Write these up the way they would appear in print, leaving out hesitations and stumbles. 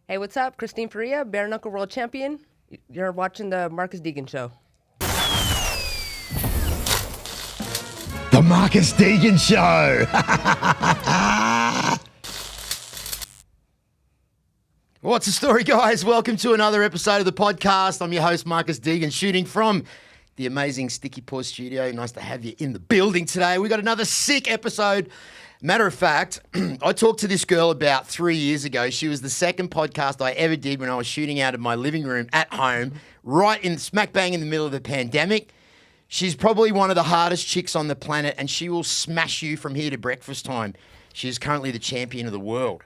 Hey, what's up? Christine Ferea, bare knuckle world champion. You're watching the Marcus Deegan Show. The Marcus Deegan Show. What's the story, guys? Welcome to another episode of the podcast. I'm your host, Marcus Deegan, shooting from the amazing Sticky Paws studio. Nice to have you in the building today. We got another sick episode. Matter of fact, I talked to this girl about 3 years ago. She was the second podcast I ever did when I was shooting out of my living room at home, right in smack bang in the middle of the pandemic. She's probably one of the hardest chicks on the planet, and she will smash you from here to breakfast time. She is currently the champion of the world,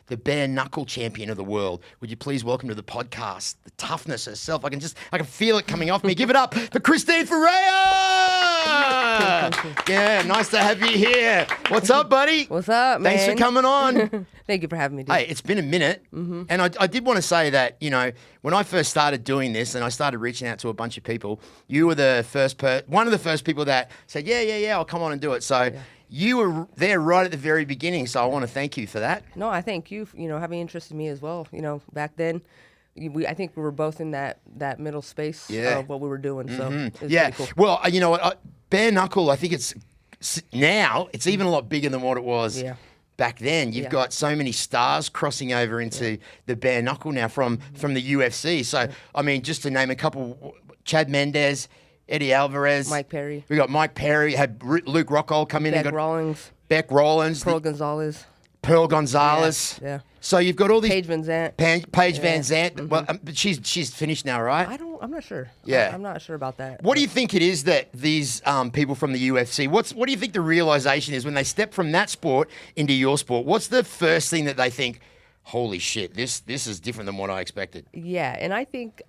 the bare knuckle champion of the world. Would you please welcome to the podcast the toughness herself? I can feel it coming off me. Give it up for Christine Ferea. Yeah, nice to have you here. What's up, buddy? What's up, man? Thanks for coming on. Thank you for having me, dude. Hey, it's been a minute, and I did want to say that, you know, when I first started doing this and I started reaching out to a bunch of people, you were the one of the first people that said, yeah, I'll come on and do it. So you were there right at the very beginning, so I want to thank you for that. No, I thank you, having interest in me as well. Back then, I think we were both in that middle space of what we were doing, so it was pretty cool. Well, you know what, bare knuckle, I think it's even a lot bigger than what it was. Yeah. Back then, you've got so many stars crossing over into the bare knuckle now from the UFC. So, I mean, just to name a couple, Chad Mendes, Eddie Alvarez. Mike Perry. We got Mike Perry, had Luke Rockhold come in. Beck and got Rawlings. Beck Rawlings. Pearl Gonzalez. Yeah. Yeah. So you've got all these. Paige Van Zandt. Paige Van Zandt. Well, but she's finished now, right? I'm not sure. Yeah. I'm not sure about that. What do you think it is that these people from the UFC, what do you think the realization is when they step from that sport into your sport? What's the first thing that they think, holy shit, this is different than what I expected? Yeah, and I think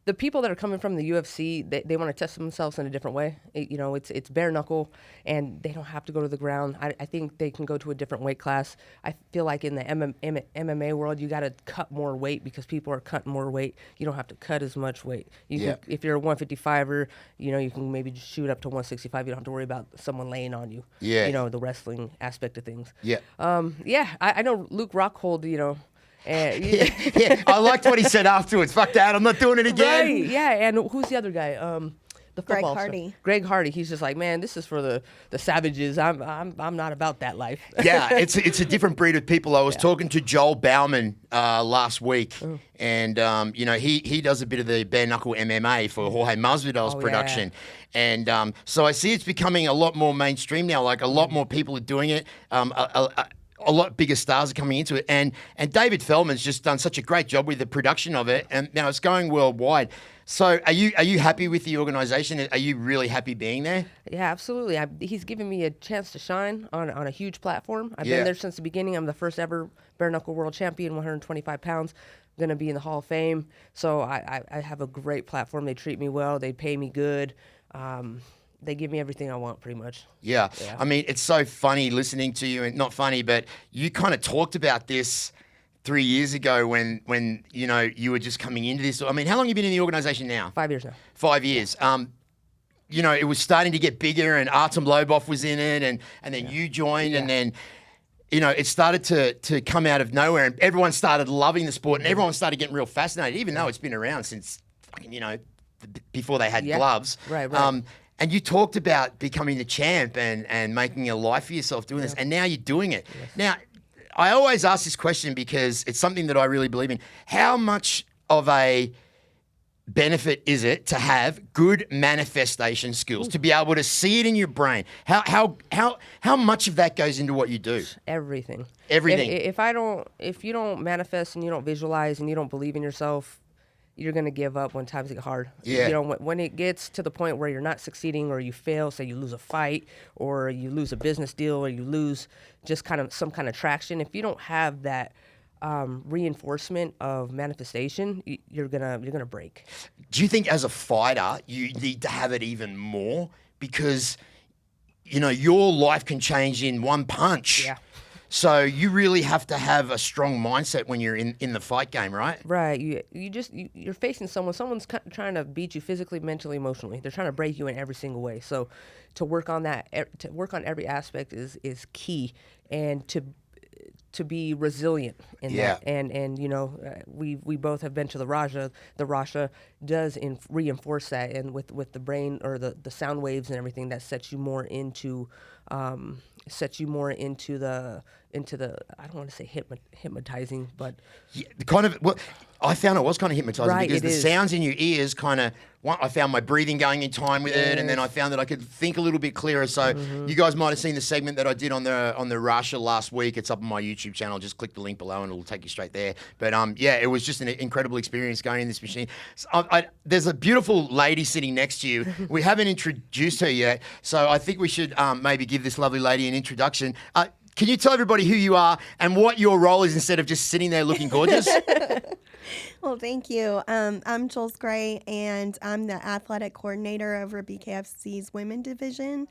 the people that are coming from the UFC, they want to test themselves in a different way. It's bare knuckle, and they don't have to go to the ground. I think they can go to a different weight class. I feel like in the MMA world, you got to cut more weight because people are cutting more weight. You don't have to cut as much weight. If you're a 155er, you can maybe just shoot up to 165. You don't have to worry about someone laying on you. Yeah. The wrestling aspect of things. Yeah. I know Luke Rockhold, Yeah, I liked what he said afterwards. Fuck that, I'm not doing it again. Right, yeah, and who's the other guy? The Greg football Hardy. star. Greg Hardy. He's just like, man, this is for the savages. I'm not about that life. Yeah, it's a different breed of people. I was talking to Joel Bauman last week, and he does a bit of the bare knuckle MMA for Jorge Masvidal's production, and so I see it's becoming a lot more mainstream now. Like a lot more people are doing it. A lot bigger stars are coming into it, and David Feldman's just done such a great job with the production of it, and now it's going worldwide. So, are you happy with the organization? Are you really happy being there? Yeah, absolutely. He's given me a chance to shine on a huge platform. I've been there since the beginning. I'm the first ever bare knuckle world champion, 125 pounds. I'm going to be in the Hall of Fame. So I have a great platform. They treat me well. They pay me good. They give me everything I want, pretty much. Yeah. I mean, it's so funny listening to you, and not funny, but you kind of talked about this 3 years ago when you were just coming into this. I mean, how long have you been in the organization now? 5 years now. 5 years. It was starting to get bigger, and Artem Lobov was in it, and then you joined, and then it started to come out of nowhere, and everyone started loving the sport, and everyone started getting real fascinated, even though it's been around since before they had gloves. Right. And you talked about becoming the champ and making a life for yourself doing this, and now you're doing it. Yes. Now, I always ask this question because it's something that I really believe in. How much of a benefit is it to have good manifestation skills, to be able to see it in your brain? How much of that goes into what you do? Everything. If you don't manifest and you don't visualize and you don't believe in yourself, you're going to give up when times get hard. Yeah. When it gets to the point where you're not succeeding or you fail, say you lose a fight or you lose a business deal or you lose just kind of some kind of traction, if you don't have that reinforcement of manifestation, you're gonna break. Do you think as a fighter you need to have it even more? Because your life can change in one punch. Yeah. So you really have to have a strong mindset when you're in the fight game, right? Right. You're facing someone's trying to beat you physically, mentally, emotionally. They're trying to break you in every single way. So to work on that, to work on every aspect is key, and to be resilient in Yeah. that. And we both have been to the Raja. The Raja does reinforce that, and with the brain or the sound waves and everything, that sets you more into the I don't want to say hypnotizing, but Yeah, kind of. Well, I found it was kind of hypnotizing Right, because it the is. sounds in your ears kind of. I found my breathing going in time with it, and then I found that I could think a little bit clearer. So you guys might have seen the segment that I did on the Russia last week. It's up on my YouTube channel. Just click the link below, and it'll take you straight there. But yeah, it was just an incredible experience going in this machine. So there's a beautiful lady sitting next to you. We haven't introduced her yet, so I think we should maybe give this lovely lady an introduction. Can you tell everybody who you are and what your role is instead of just sitting there looking gorgeous? Well, thank you. I'm Jules Gray, and I'm the athletic coordinator over BKFC's women division.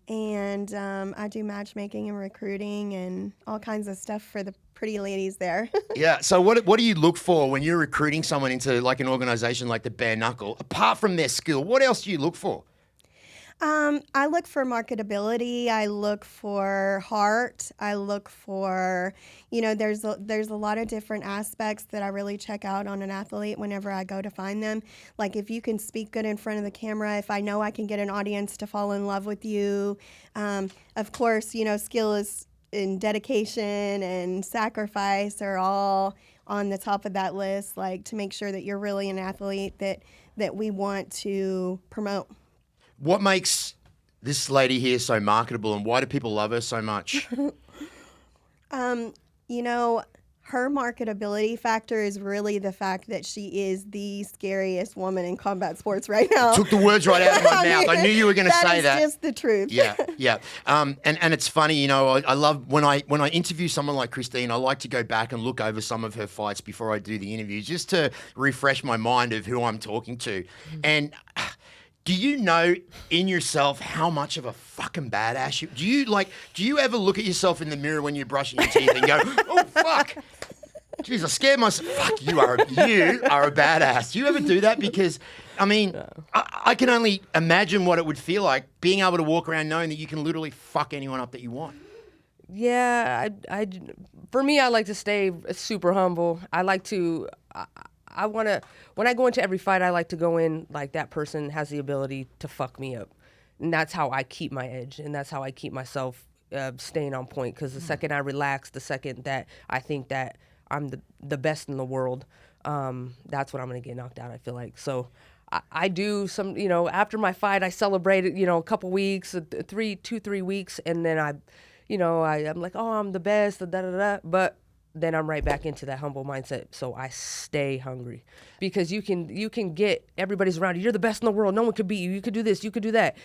And I do matchmaking and recruiting and all kinds of stuff for the pretty ladies there. Yeah. So what do you look for when you're recruiting someone into like an organization like the Bare Knuckle? Apart from their skill, what else do you look for? I look for marketability. I look for heart. I look for, there's a lot of different aspects that I really check out on an athlete whenever I go to find them. Like if you can speak good in front of the camera, if I know I can get an audience to fall in love with you. Of course, skill is and dedication and sacrifice are all on the top of that list, like to make sure that you're really an athlete that we want to promote. What makes this lady here so marketable, and why do people love her so much? Her marketability factor is really the fact that she is the scariest woman in combat sports right now. Took the words right out of my mouth. I knew you were going to say that. That is just the truth. Yeah. And it's funny, I love when I interview someone like Christine, I like to go back and look over some of her fights before I do the interview, just to refresh my mind of who I'm talking to. And do you know in yourself how much of a fucking badass do you ever look at yourself in the mirror when you're brushing your teeth and go, oh fuck, jeez, I scared myself. Fuck, you are a badass. Do you ever do that? Because I can only imagine what it would feel like being able to walk around knowing that you can literally fuck anyone up that you want. Yeah, for me, I like to stay super humble. I like to. I want to, when I go into every fight, I like to go in like that person has the ability to fuck me up. And that's how I keep my edge. And that's how I keep myself staying on point. Because the second I relax, the second that I think that I'm the best in the world, that's when I'm going to get knocked out, I feel like. So I do some, after my fight, I celebrate it, a couple weeks, 3 weeks. And then I'm like, oh, I'm the best, da-da-da. But then I'm right back into that humble mindset. So I stay hungry, because you can get everybody's around you. You're the best in the world. No one could beat you. You could do this. You could do that.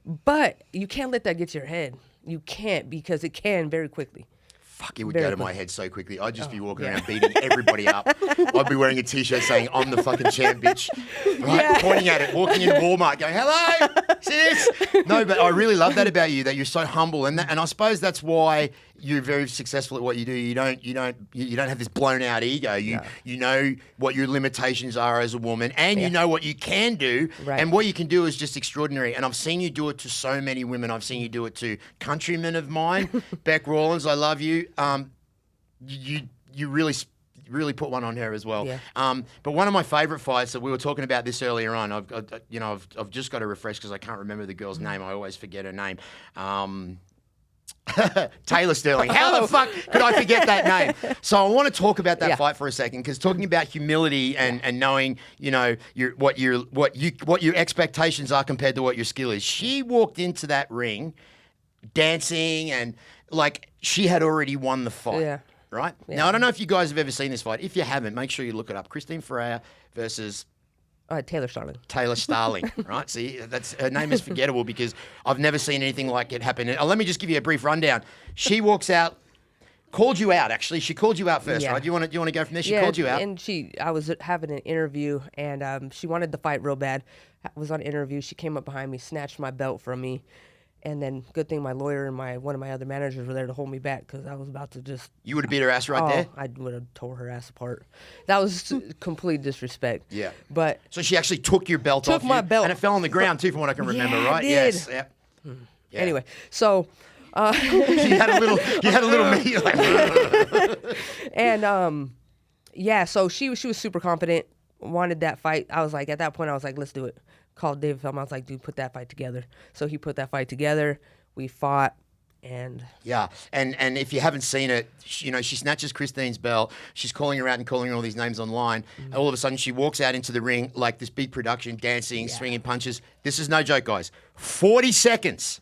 But you can't let that get to your head. You can't, because it can very quickly. Fuck, it would go to my head so quickly. I'd just be walking around beating everybody up. I'd be wearing a t-shirt saying, I'm the fucking champ, bitch. Right? Pointing at it, walking into Walmart going, hello, sis. No, but I really love that about you, that you're so humble. And I suppose that's why you're very successful at what you do. You don't have this blown out ego. You know what your limitations are as a woman, and you know what you can do. Right. And what you can do is just extraordinary. And I've seen you do it to so many women. I've seen you do it to countrymen of mine. Beck Rawlins, I love you. You really put one on her as well. Yeah. But one of my favourite fights that we were talking about this earlier on, I've just got to refresh because I can't remember the girl's name. I always forget her name. Taylor Sterling. How the fuck could I forget that name? So I want to talk about that fight for a second, because talking about humility and knowing, what your expectations are compared to what your skill is. She walked into that ring dancing and like she had already won the fight. Yeah. Right? Yeah. Now, I don't know if you guys have ever seen this fight. If you haven't, make sure you look it up. Christine Ferea versus Taylor Starling. Taylor Starling, right? See, her name is forgettable because I've never seen anything like it happen. Let me just give you a brief rundown. She walks out, called you out. Actually, she called you out first, right? Do you want to go from there? She called you out, and I was having an interview, and she wanted the fight real bad. I was on an interview. She came up behind me, snatched my belt from me. And then, good thing my lawyer and one of my other managers were there to hold me back, because I was about to just... You would have beat her ass right there? I would have tore her ass apart. That was complete disrespect. Yeah. But so she actually took your belt off my you, belt. and it fell on the ground too, from what I can remember, right? It did. Yes. Yeah. Anyway, so You had a little me. Like, And yeah, so she was super confident, wanted that fight. I was like, at that point, I was like, let's do it. Called David Feldman. I was like, dude, put that fight together. So he put that fight together. We fought. And yeah, and if you haven't seen it, she snatches Christine's belt. She's calling her out and calling her all these names online. And all of a sudden, she walks out into the ring like this big production, dancing, swinging punches. This is no joke, guys. 40 seconds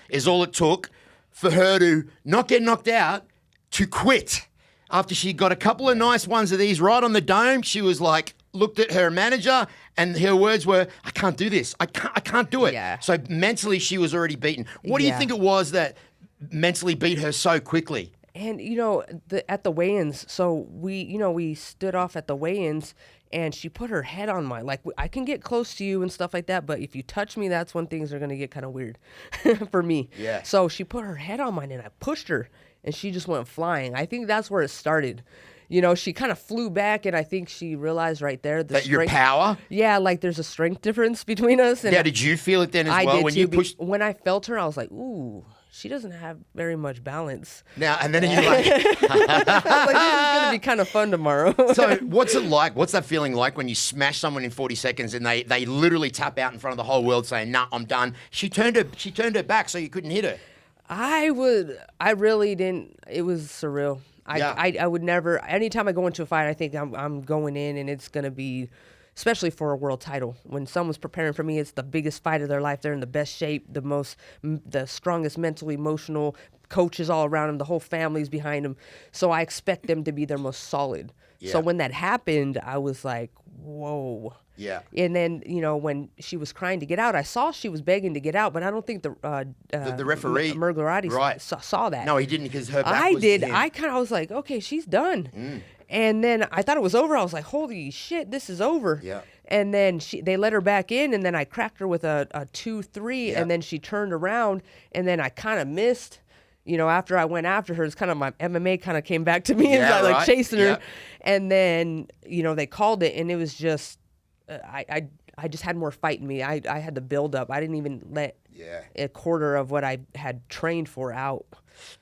is all it took for her to not get knocked out, to quit. After she got a couple of nice ones of these right on the dome, she was like, looked at her manager, and her words were, "I can't do this. I can't do it." Yeah. So mentally, she was already beaten. What do you think it was that mentally beat her so quickly? And at the weigh-ins, so we stood off at the weigh-ins, and she put her head on my, like, I can get close to you and stuff like that, but if you touch me, that's when things are gonna get kind of weird for me. Yeah. So she put her head on mine, and I pushed her, and she just went flying. I think that's where it started. She kind of flew back, and I think she realized right there That your power. Yeah, like there's a strength difference between us. And Yeah, did you feel it then as I well did when too. you pushed? When I felt her, I was like, ooh. She doesn't have very much balance. Now and then you're like, I was like, this is gonna be kind of fun tomorrow. so what's it like? What's that feeling like when you smash someone in 40 seconds and they literally tap out in front of the whole world saying, "Nah, I'm done." She turned her back so you couldn't hit her. I really didn't. It was surreal. I would never. Anytime I go into a fight, I think I'm going in and it's gonna be, especially for a world title. When someone's preparing for me, it's the biggest fight of their life. They're in the best shape, the strongest mental, emotional, coaches all around them, the whole family's behind them. So I expect them to be their most solid. Yeah. So when that happened, I was like, whoa. Yeah. And then, when she was crying to get out, I saw she was begging to get out, but I don't think the referee Murglarati saw that. No, he didn't, because her back I was did. to him. I was like, okay, she's done. And then I thought it was over. I was like, holy shit, this is over. Yeah. And then they let her back in, and then I cracked her with a 2-3, Yeah. and then she turned around, and then I kind of missed. After I went after her, it's kind of my MMA kind of came back to me, and Yeah, I like right. chasing her. Yeah. And then they called it, and it was just I just had more fight in me. I had to build up. I didn't even let a quarter of what I had trained for out.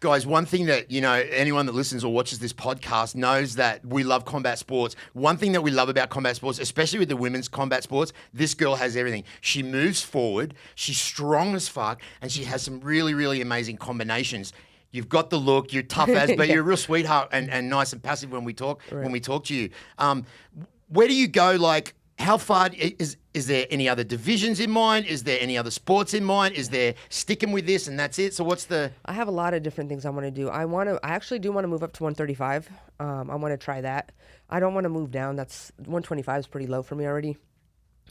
Guys, one thing that, anyone that listens or watches this podcast knows that we love combat sports. One thing that we love about combat sports, especially with the women's combat sports, this girl has everything. She moves forward, she's strong as fuck, and she has some really, really amazing combinations. You've got the look, you're tough as, but Yeah. you're a real sweetheart and nice and passive when we talk to you. Where do you go? Like, how far is there any other divisions in mind? Is there any other sports in mind? Is there sticking with this and that's it? So what's the? I have a lot of different things I want to do. I actually do want to move up to 135. I want to try that. I don't want to move down. 125 is pretty low for me already.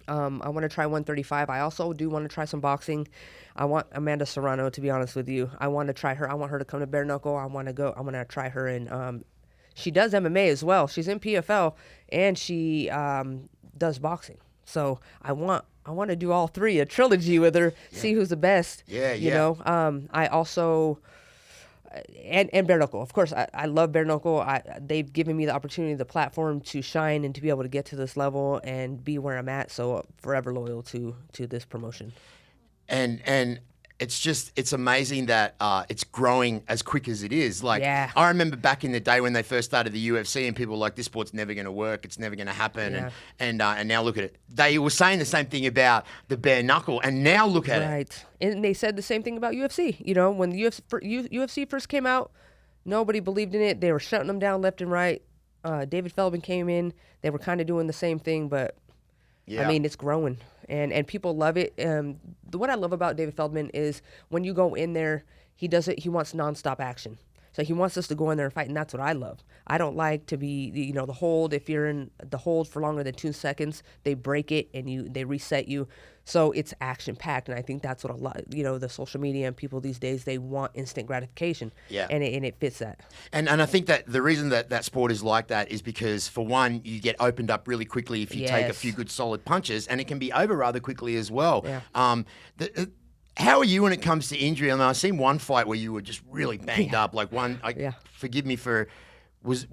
I want to try 135. I also do want to try some boxing. I want Amanda Serrano, to be honest with you. I want to try her. I want her to come to bare knuckle. I want to try her in. She does MMA as well. She's in PFL and she does boxing. So I want to do all three, a trilogy with her, see who's the best. I also and bare knuckle. Of course, I love bare knuckle. They've given me the opportunity, the platform to shine and to be able to get to this level and be where I'm at. So forever loyal to this promotion. And it's amazing that it's growing as quick as it is. Like, Yeah. I remember back in the day when they first started the UFC and people were like, this sport's never going to work. It's never going to happen. Yeah. And now look at it. They were saying the same thing about the bare knuckle, and now look at it. Right. And they said the same thing about UFC. When the UFC first came out, nobody believed in it. They were shutting them down left and right. David Feldman came in. They were kind of doing the same thing, but Yeah. I mean, it's growing, and people love it. What I love about David Feldman is when you go in there, he does it. He wants nonstop action. So he wants us to go in there and fight, and that's what I love. I don't like to be, the hold. If you're in the hold for longer than 2 seconds, they break it and they reset you. So it's action packed, and I think that's what a lot, the social media and people these days, they want instant gratification. Yeah. And it fits that. And I think that the reason that sport is like that is because, for one, you get opened up really quickly if you take a Yes. few good solid punches, and it can be over rather quickly as well. Yeah. How are you when it comes to injury? I mean, I've seen one fight where you were just really banged up. Like one, Yeah. forgive me for, was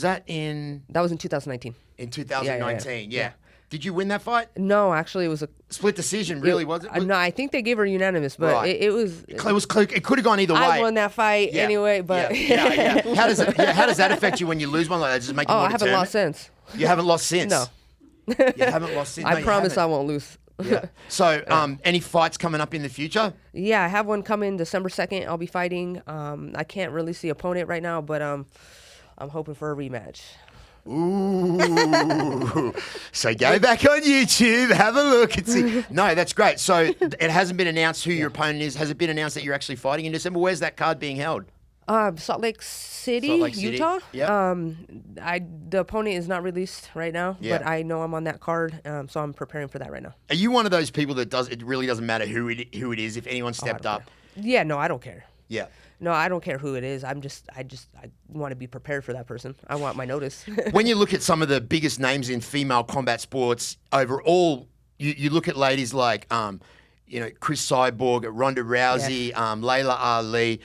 that in That was in 2019. in 2019? Yeah. Did you win that fight? No, actually, it was a Split decision, really, was it? no. I think they gave her unanimous, but Right. it was. It could have gone either way. I won that fight Yeah. anyway, but yeah. How does that affect you when you lose one like that? Does it make you oh, more I haven't determined? lost since. You haven't lost since? No. You haven't lost since? No, I you promise I haven't. won't lose. Yeah. So, any fights coming up in the future? Yeah, I have one coming December 2nd. I'll be fighting. I can't release the opponent right now, but I'm hoping for a rematch. Ooh. So go back on YouTube, have a look and see. No, that's great. So it hasn't been announced who your opponent is. Has it been announced that you're actually fighting in December? Where's that card being held? Salt Lake City, Salt Lake City. Utah. Yep. The opponent is not released right now, Yeah. but I know I'm on that card, so I'm preparing for that right now. Are you one of those people that it really doesn't matter who it is if anyone stepped don't up? Yeah, no, I don't care. Yeah. No, I don't care who it is. I want to be prepared for that person. I want my notice. When you look at some of the biggest names in female combat sports overall, you look at ladies like Chris Cyborg, Ronda Rousey, Layla Ali.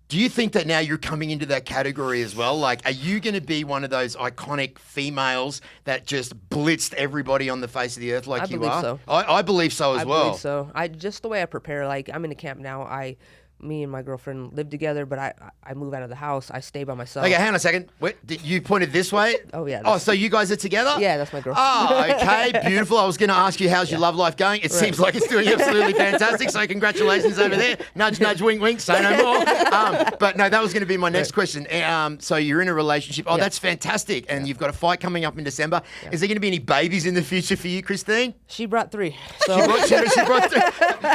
Do you think that now you're coming into that category as well? Like, are you going to be one of those iconic females that just blitzed everybody on the face of the earth like I you believe are? so. I believe so as I well. believe so. Just the way I prepare. Like, I'm in a camp now. Me and my girlfriend live together, but I move out of the house. I stay by myself. Okay, hang on a second. Wait, you pointed this way? Oh, yeah, Oh, that's- so you guys are together? Yeah, that's my girl. Oh, okay, beautiful. I was going to ask you, how's your love life going? It seems like it's doing absolutely fantastic. So congratulations over there. Nudge, nudge, wink, wink. Say no more. But no, that was going to be my next question. So you're in a relationship. Oh, that's fantastic. And you've got a fight coming up in December. Is there going to be any babies in the future for you, Christine? She brought 3. So She brought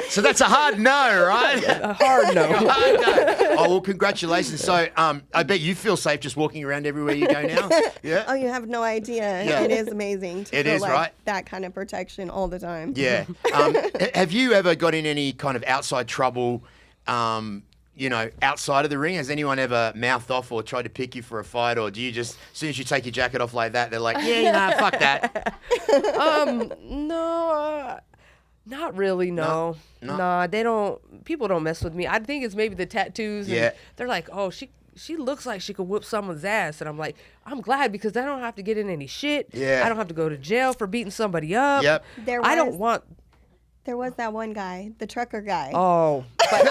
so that's a hard no, right? a hard no. Hard no. Oh, well, congratulations. So I bet you feel safe just walking around everywhere you go now. Yeah. Oh, you have no idea. Yeah. It is amazing to It feel is, like right? that kind of protection all the time. Yeah. Have you ever got in any kind of outside trouble, outside of the ring? Has anyone ever mouthed off or tried to pick you for a fight? Or do you just, as soon as you take your jacket off like that, they're like, fuck that. No, not really. No. Nah, people don't mess with me. I think it's maybe the tattoos. Yeah. And they're like, oh, she looks like she could whoop someone's ass. And I'm like, I'm glad because I don't have to get in any shit. Yeah. I don't have to go to jail for beating somebody up. Yep. I don't want. There was that one guy, the trucker guy. Oh. But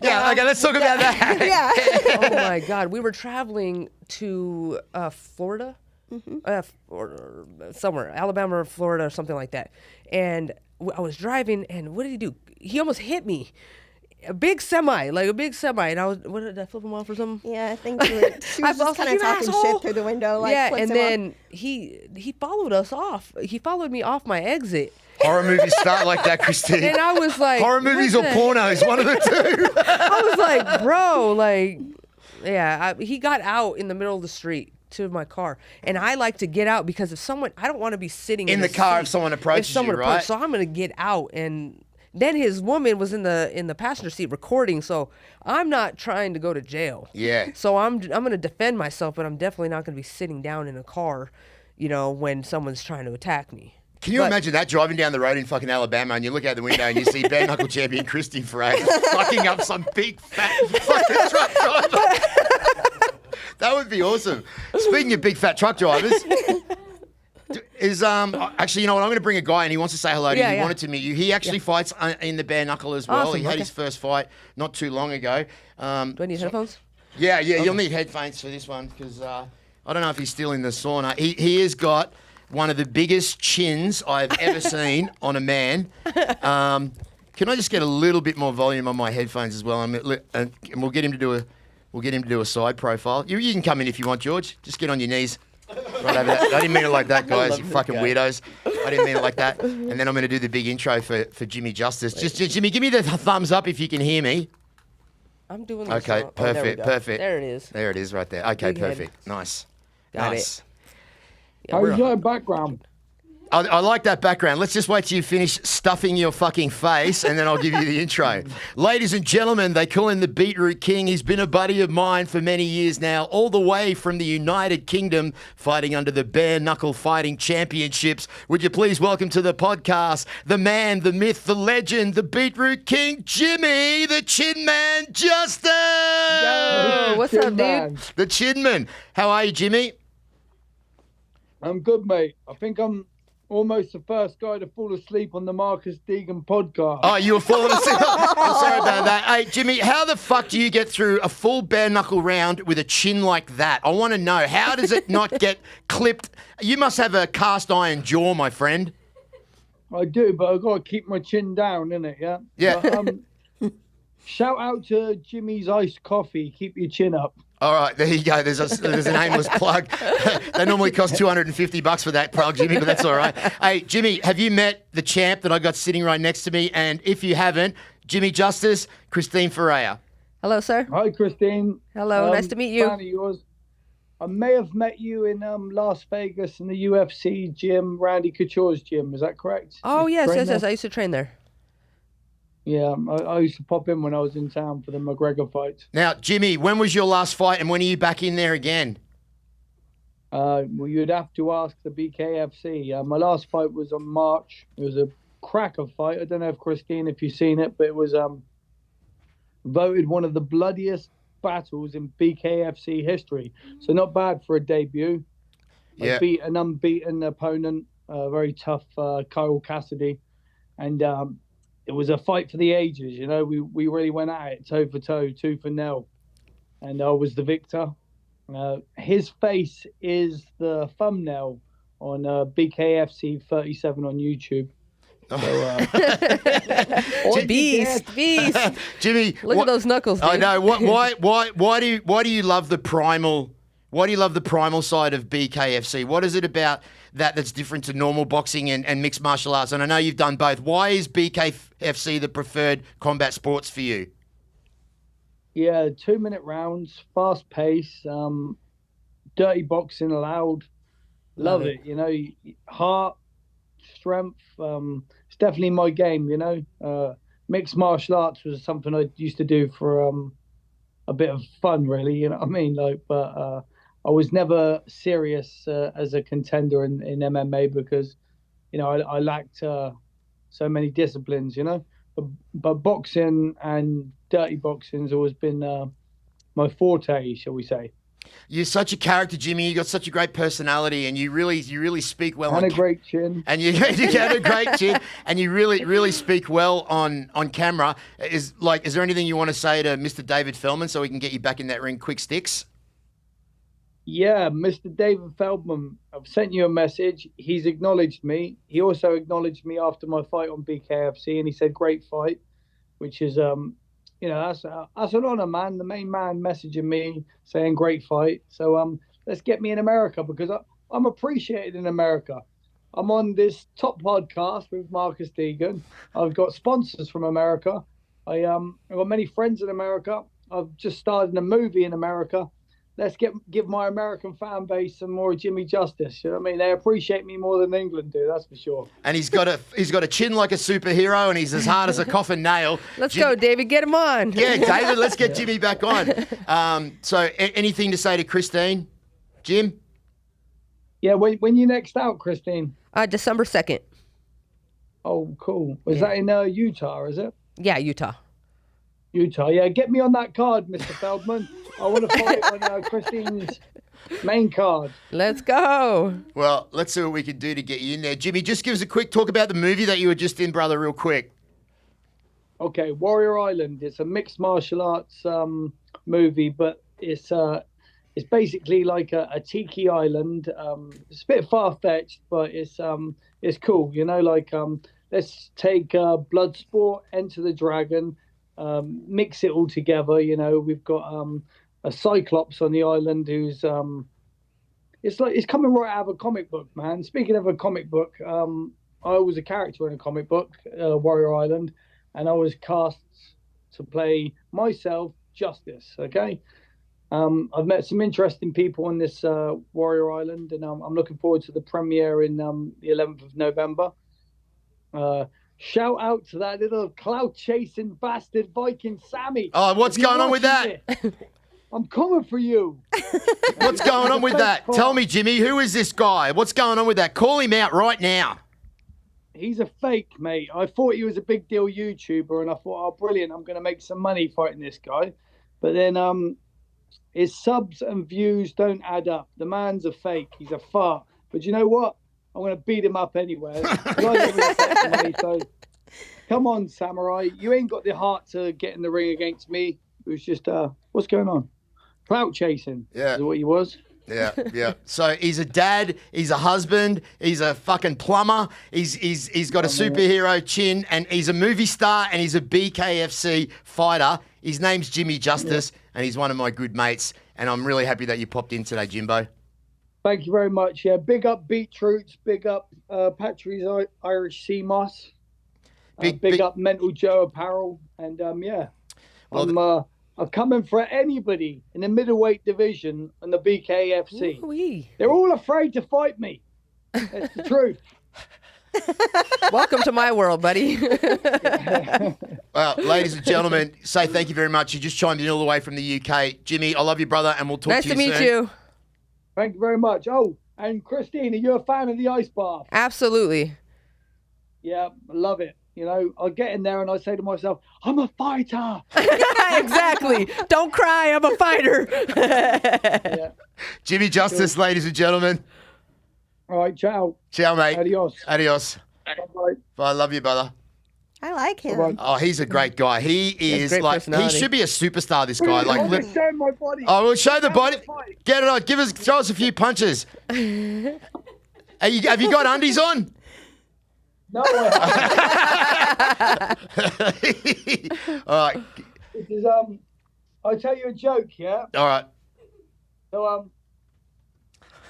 Yeah, okay, let's talk about that. Yeah. oh my God. We were traveling to Florida. Or somewhere, Alabama or Florida or something like that. And I was driving, and what did he do? He almost hit me. A big semi. And what did I flip him off or something? Yeah, I think she was just kind of talking shit through the window. Like, yeah, flipped and him off. then he followed us off. He followed me off my exit. Horror movies start like that, Christine. And I was like, Horror movies or what the- pornos, one of the two. I was like, bro, like, yeah. He got out in the middle of the street to my car, and I like to get out because I don't want to be sitting In the car if someone approaches you, right? So I'm gonna get out, and then his woman was in the passenger seat recording, so I'm not trying to go to jail. Yeah. So I'm gonna defend myself, but I'm definitely not gonna be sitting down in a car, when someone's trying to attack me. Can you imagine that, driving down the road in fucking Alabama and you look out the window and you see bare knuckle champion Christine Ferea fucking up some big fat fucking truck driver? That would be awesome. Speaking of big fat truck drivers, actually, you know what? I'm going to bring a guy and he wants to say hello to you. He wanted to meet you. He actually fights in the bare knuckle as well. Awesome, He had okay. his first fight not too long ago. Do I need headphones? Yeah, you'll need headphones for this one because I don't know if he's still in the sauna. He has got one of the biggest chins I've ever seen on a man. Can I just get a little bit more volume on my headphones as well? And we'll get him to do a side profile. You can come in if you want, George. Just get on your knees. Right over there. I didn't mean it like that, guys. You fucking weirdos. I didn't mean it like that. And then I'm going to do the big intro for Jimmy Justice. Just Jimmy, give me the thumbs up if you can hear me. I'm doing this. Okay, now. Oh, there we perfect, go. perfect. There it is. There it is right there. Okay, Big head. perfect. Nice. Got nice. it. Yeah, we're How's your background? I like that background. Let's just wait till you finish stuffing your fucking face and then I'll give you the intro. Ladies and gentlemen, they call him the Beetroot King. He's been a buddy of mine for many years now, all the way from the United Kingdom, fighting under the Bare Knuckle Fighting Championships. Would you please welcome to the podcast the man, the myth, the legend, the Beetroot King, Jimmy, the Chin Man Justice! Yo, what's Good up, man. dude? The Chin Man. How are you, Jimmy? I'm good, mate. I think I'm almost the first guy to fall asleep on the Marcus Deegan podcast. Oh, you were falling asleep. Sorry about that. Hey, Jimmy, how the fuck do you get through a full bare knuckle round with a chin like that? I want to know. How does it not get clipped? You must have a cast iron jaw, my friend. I do, but I've got to keep my chin down, innit? Yeah. Yeah. But, shout out to Jimmy's iced coffee. Keep your chin up. All right, there you go. There's an aimless plug. They normally cost $250 for that plug, Jimmy, but that's all right. Hey, Jimmy, have you met the champ that I got sitting right next to me? And if you haven't, Jimmy Justice, Christine Ferea. Hello, sir. Hi, Christine. Hello, nice to meet you. Fan of yours. I may have met you in Las Vegas in the UFC gym, Randy Couture's gym. Is that correct? Oh, You yes, train yes, there? yes. I used to train there. Yeah, I used to pop in when I was in town for the McGregor fights. Now, Jimmy, when was your last fight and when are you back in there again? Well, you'd have to ask the BKFC. My last fight was on March. It was a cracker fight. I don't know if Christine, if you've seen it, but it was voted one of the bloodiest battles in BKFC history. So not bad for a debut. Yeah. I beat an unbeaten opponent, very tough Kyle Cassidy, and it was a fight for the ages. You know, we really went at it toe for toe, tooth and nail, and I was the victor. His face is the thumbnail on BKFC 37 on YouTube. So, Beast. Jimmy, Look at those knuckles, dude. I know. Why do you love the primal? Why do you love the primal side of BKFC? What is it about that's different to normal boxing and mixed martial arts? And I know you've done both. Why is BKFC the preferred combat sports for you? Yeah, 2-minute rounds, fast pace, dirty boxing allowed. Love it. You know, heart, strength. It's definitely my game. You know, mixed martial arts was something I used to do for a bit of fun, really. You know what I mean? Like, but I was never serious as a contender in MMA because, you know, I lacked so many disciplines. You know, but boxing and dirty boxing's always been my forte, shall we say? You're such a character, Jimmy. You got such a great personality, and you really speak well. And a great chin. And you have a great chin, and you really speak well on camera. Is there anything you want to say to Mr. David Feldman so we can get you back in that ring quick sticks? Yeah, Mr. David Feldman, I've sent you a message. He's acknowledged me. He also acknowledged me after my fight on BKFC, and he said, great fight, which is, you know, that's an honor, man. The main man messaging me saying, great fight. So let's get me in America because I'm appreciated in America. I'm on this top podcast with Marcus Deegan. I've got sponsors from America. I've got many friends in America. I've just started in a movie in America. Let's give my American fan base some more Jimmy Justice. You know what I mean? They appreciate me more than England do, that's for sure. And he's got a chin like a superhero, and he's as hard as a coffin nail. Let's go, David. Get him on. Yeah, David, let's get Jimmy back on. So anything to say to Christine? Jim? Yeah, when you next out, Christine? December 2nd. Oh, cool. Is that in Utah, is it? Yeah, Utah. Utah, yeah. Get me on that card, Mr. Feldman. I want to fight on Christine's main card. Let's go. Well, let's see what we can do to get you in there. Jimmy, just give us a quick talk about the movie that you were just in, brother, real quick. Okay, Warrior Island. It's a mixed martial arts movie, but it's basically like a tiki island. It's a bit far-fetched, but it's cool. You know, like let's take Bloodsport, Enter the Dragon, mix it all together. You know, we've got a Cyclops on the island who's it's coming right out of a comic book, man. Speaking of a comic book, I was a character in a comic book, Warrior Island, and I was cast to play myself, Justice. Okay. I've met some interesting people on this Warrior Island, and I'm looking forward to the premiere in the 11th of November. Shout out to that little cloud-chasing bastard Viking Sammy. Oh, what's going on with that? I'm coming for you. What's going on with that? Tell me, Jimmy, who is this guy? What's going on with that? Call him out right now. He's a fake, mate. I thought he was a big deal YouTuber, and I thought, oh, brilliant, I'm going to make some money fighting this guy. But then his subs and views don't add up. The man's a fake. He's a fart. But you know what? I'm going to beat him up anyway. I don't really take the money, so come on, Samurai. You ain't got the heart to get in the ring against me. It was just, what's going on? Clout chasing is what he was. Yeah. So he's a dad, he's a husband, he's a fucking plumber, he's got a superhero chin, and he's a movie star, and he's a BKFC fighter. His name's Jimmy Justice, and he's one of my good mates, and I'm really happy that you popped in today, Jimbo. Thank you very much. Yeah, big up Beetroots, big up Patrick's Irish Sea Moss, big up Mental Joe Apparel, and I'm coming for anybody in the middleweight division in the BKFC. Ooh-wee. They're all afraid to fight me. That's the truth. Welcome to my world, buddy. Well, ladies and gentlemen, say thank you very much. You just chimed in all the way from the UK. Jimmy, I love you, brother, and we'll talk Nice to you to meet soon. you. Thank you very much. Oh, and Christine, are you a fan of the ice bath? Absolutely. Yeah, I love it. You know, I get in there and I say to myself, I'm a fighter. Exactly. Don't cry. I'm a fighter. Yeah. Jimmy Justice, ladies and gentlemen. All right, ciao. Ciao, mate. Adios. Adios. Bye-bye. I love you, brother. I like him. Bye-bye. Oh, he's a great guy. He is great like, he personality. should be a superstar, this guy. Like, look, Understand my body. oh, we'll show the body. Fight. Get it on. Throw us a few punches. Have you got undies on? No, I haven't. All right. This is, I'll tell you a joke, yeah? All right. So,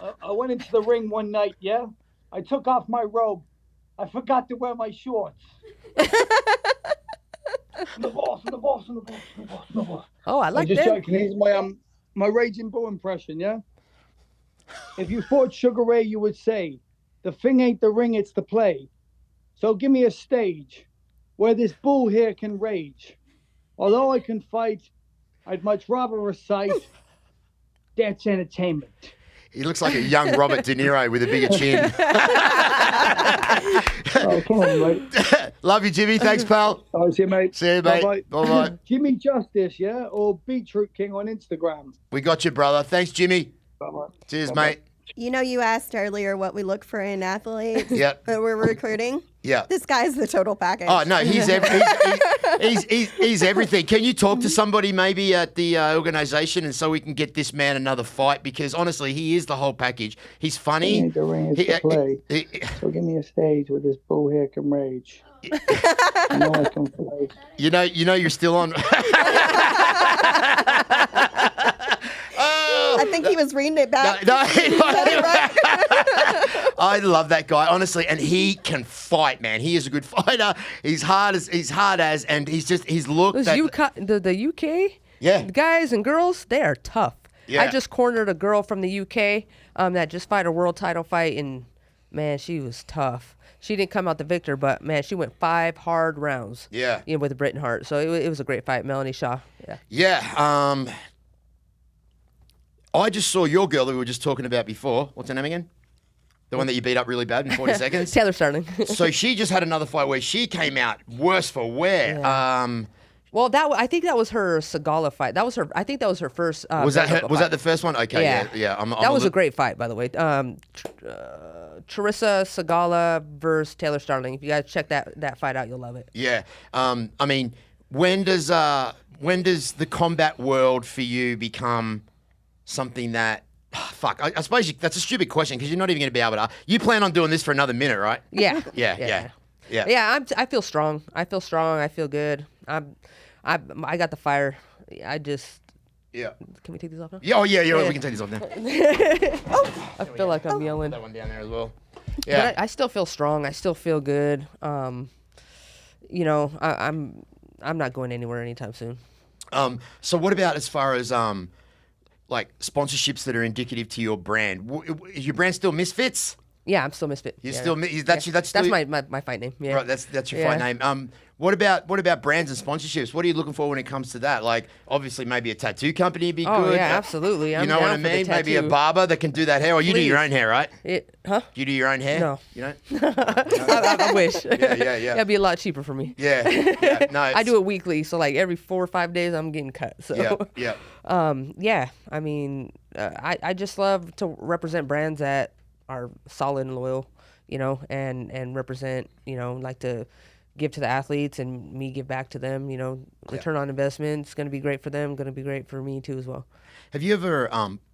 I went into the ring one night, yeah? I took off my robe. I forgot to wear my shorts. The boss. Oh, I I'm like just that. joking. Here's my Raging Bull impression, yeah? If you fought Sugar Ray, you would say, the thing ain't the ring, it's the play. So give me a stage where this bull here can rage. Although I can fight, I'd much rather recite, that's entertainment. He looks like a young Robert De Niro with a bigger chin. Oh, come on, mate. Love you, Jimmy. Thanks, pal. I'll see you, mate. See you, mate. Bye-bye. Bye-bye. Jimmy Justice, yeah? Or Beetroot King on Instagram. We got you, brother. Thanks, Jimmy. Bye-bye. Cheers, Bye-bye. mate. You know, you asked earlier what we look for in athletes Yep. that we're recruiting. Yeah. This guy's the total package. Oh, no, he's everything. Can you talk to somebody maybe at the organisation and so we can get this man another fight? Because honestly, he is the whole package. He's funny. The ring is the play. So give me a stage where this bull here can rage. I know I can play. You know, you're still on. I think he was reading it back. No, Is that it, right? I love that guy, honestly, and he can fight, man. He is a good fighter. He's hard as, and he's just his look. Those the UK Yeah. guys and girls, they are tough. Yeah. I just cornered a girl from the UK that just fought a world title fight, and man, she was tough. She didn't come out the victor, but man, she went 5 hard rounds. Yeah. You know, with Britain Hart. So it was a great fight, Melanie Shaw. Yeah. Yeah. I just saw your girl that we were just talking about before. What's her name again? The one that you beat up really bad in 40 seconds? Taylor Starling. So she just had another fight where she came out worse for wear. Yeah. Well, I think that was her Sagala fight. I think that was her first. Was that bare-knuckle was fight. that the first one? Okay, yeah. That was a great fight, by the way. Teresa Sagala versus Taylor Starling. If you guys check that fight out, you'll love it. Yeah. I mean, when does the combat world for you become something that? Fuck. I suppose that's a stupid question because you're not even going to be able to. You plan on doing this for another minute, right? Yeah. Yeah. Yeah, I feel strong. I feel good. I got the fire. I just. Yeah. Can we take these off now? Yeah. Oh yeah. We can take these off now. I feel like I'm yelling. That one down there as well. Yeah. But I still feel strong. I still feel good. You know, I'm not going anywhere anytime soon. So what about as far as like sponsorships that are indicative to your brand? Is your brand still Misfits? Yeah, I'm still Misfit. You're yeah. still that's still, my fight name. Yeah. Right, that's your fight name. What about brands and sponsorships? What are you looking for when it comes to that? Like, obviously, maybe a tattoo company would be Oh good. yeah, absolutely. You know what I mean? Maybe a barber that can do that hair, or you do your own hair, right? Huh? You do your own hair? No. You don't? I wish. Yeah. It'd be a lot cheaper for me. Yeah. No, I do it weekly, so like every 4 or 5 days, I'm getting cut. So. Yeah. Yeah. I mean, I just love to represent brands that are solid and loyal, and represent, like to give to the athletes and me give back to them, return on investment. It's going to be great for them, going to be great for me too as well. Have you ever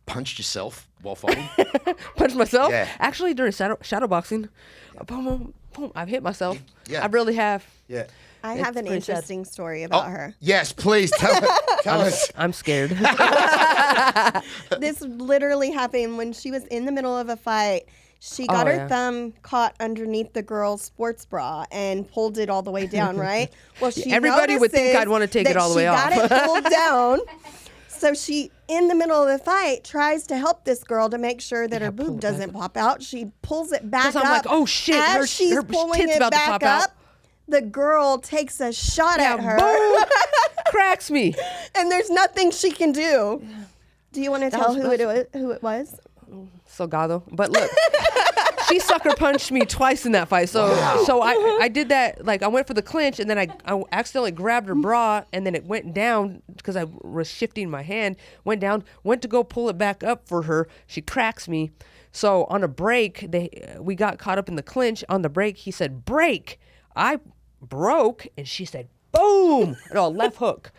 punched yourself while fighting? Punch myself? Yeah. Actually, during shadow boxing, boom, boom, boom, I've hit myself. Yeah. I really have. Yeah. I It's have an pretty sad. interesting story about her. Yes, please tell us. I'm scared. This literally happened when she was in the middle of a fight. She got Oh, her yeah. thumb caught underneath the girl's sports bra and pulled it all the way down, right? Well, she Everybody would think notices I'd wanna take it that all the way she off. got it pulled down. So she, in the middle of the fight, tries to help this girl to make sure that her pull boob it back doesn't pop out. She pulls it back 'Cause up. I'm like, oh, shit, As her she's pulling tit's it about to back pop out. up, the girl takes a shot Yeah, at her. boom, cracks me. And there's nothing she can do. Do you want to tell was who it was? Salgado. But look, she sucker punched me twice in that fight. So I did that. Like I went for the clinch, and then I accidentally grabbed her bra, and then it went down because I was shifting my hand. Went down. Went to go pull it back up for her. She cracks me. So on a break, we got caught up in the clinch. On the break, he said break. I broke, and she said boom. No, left hook.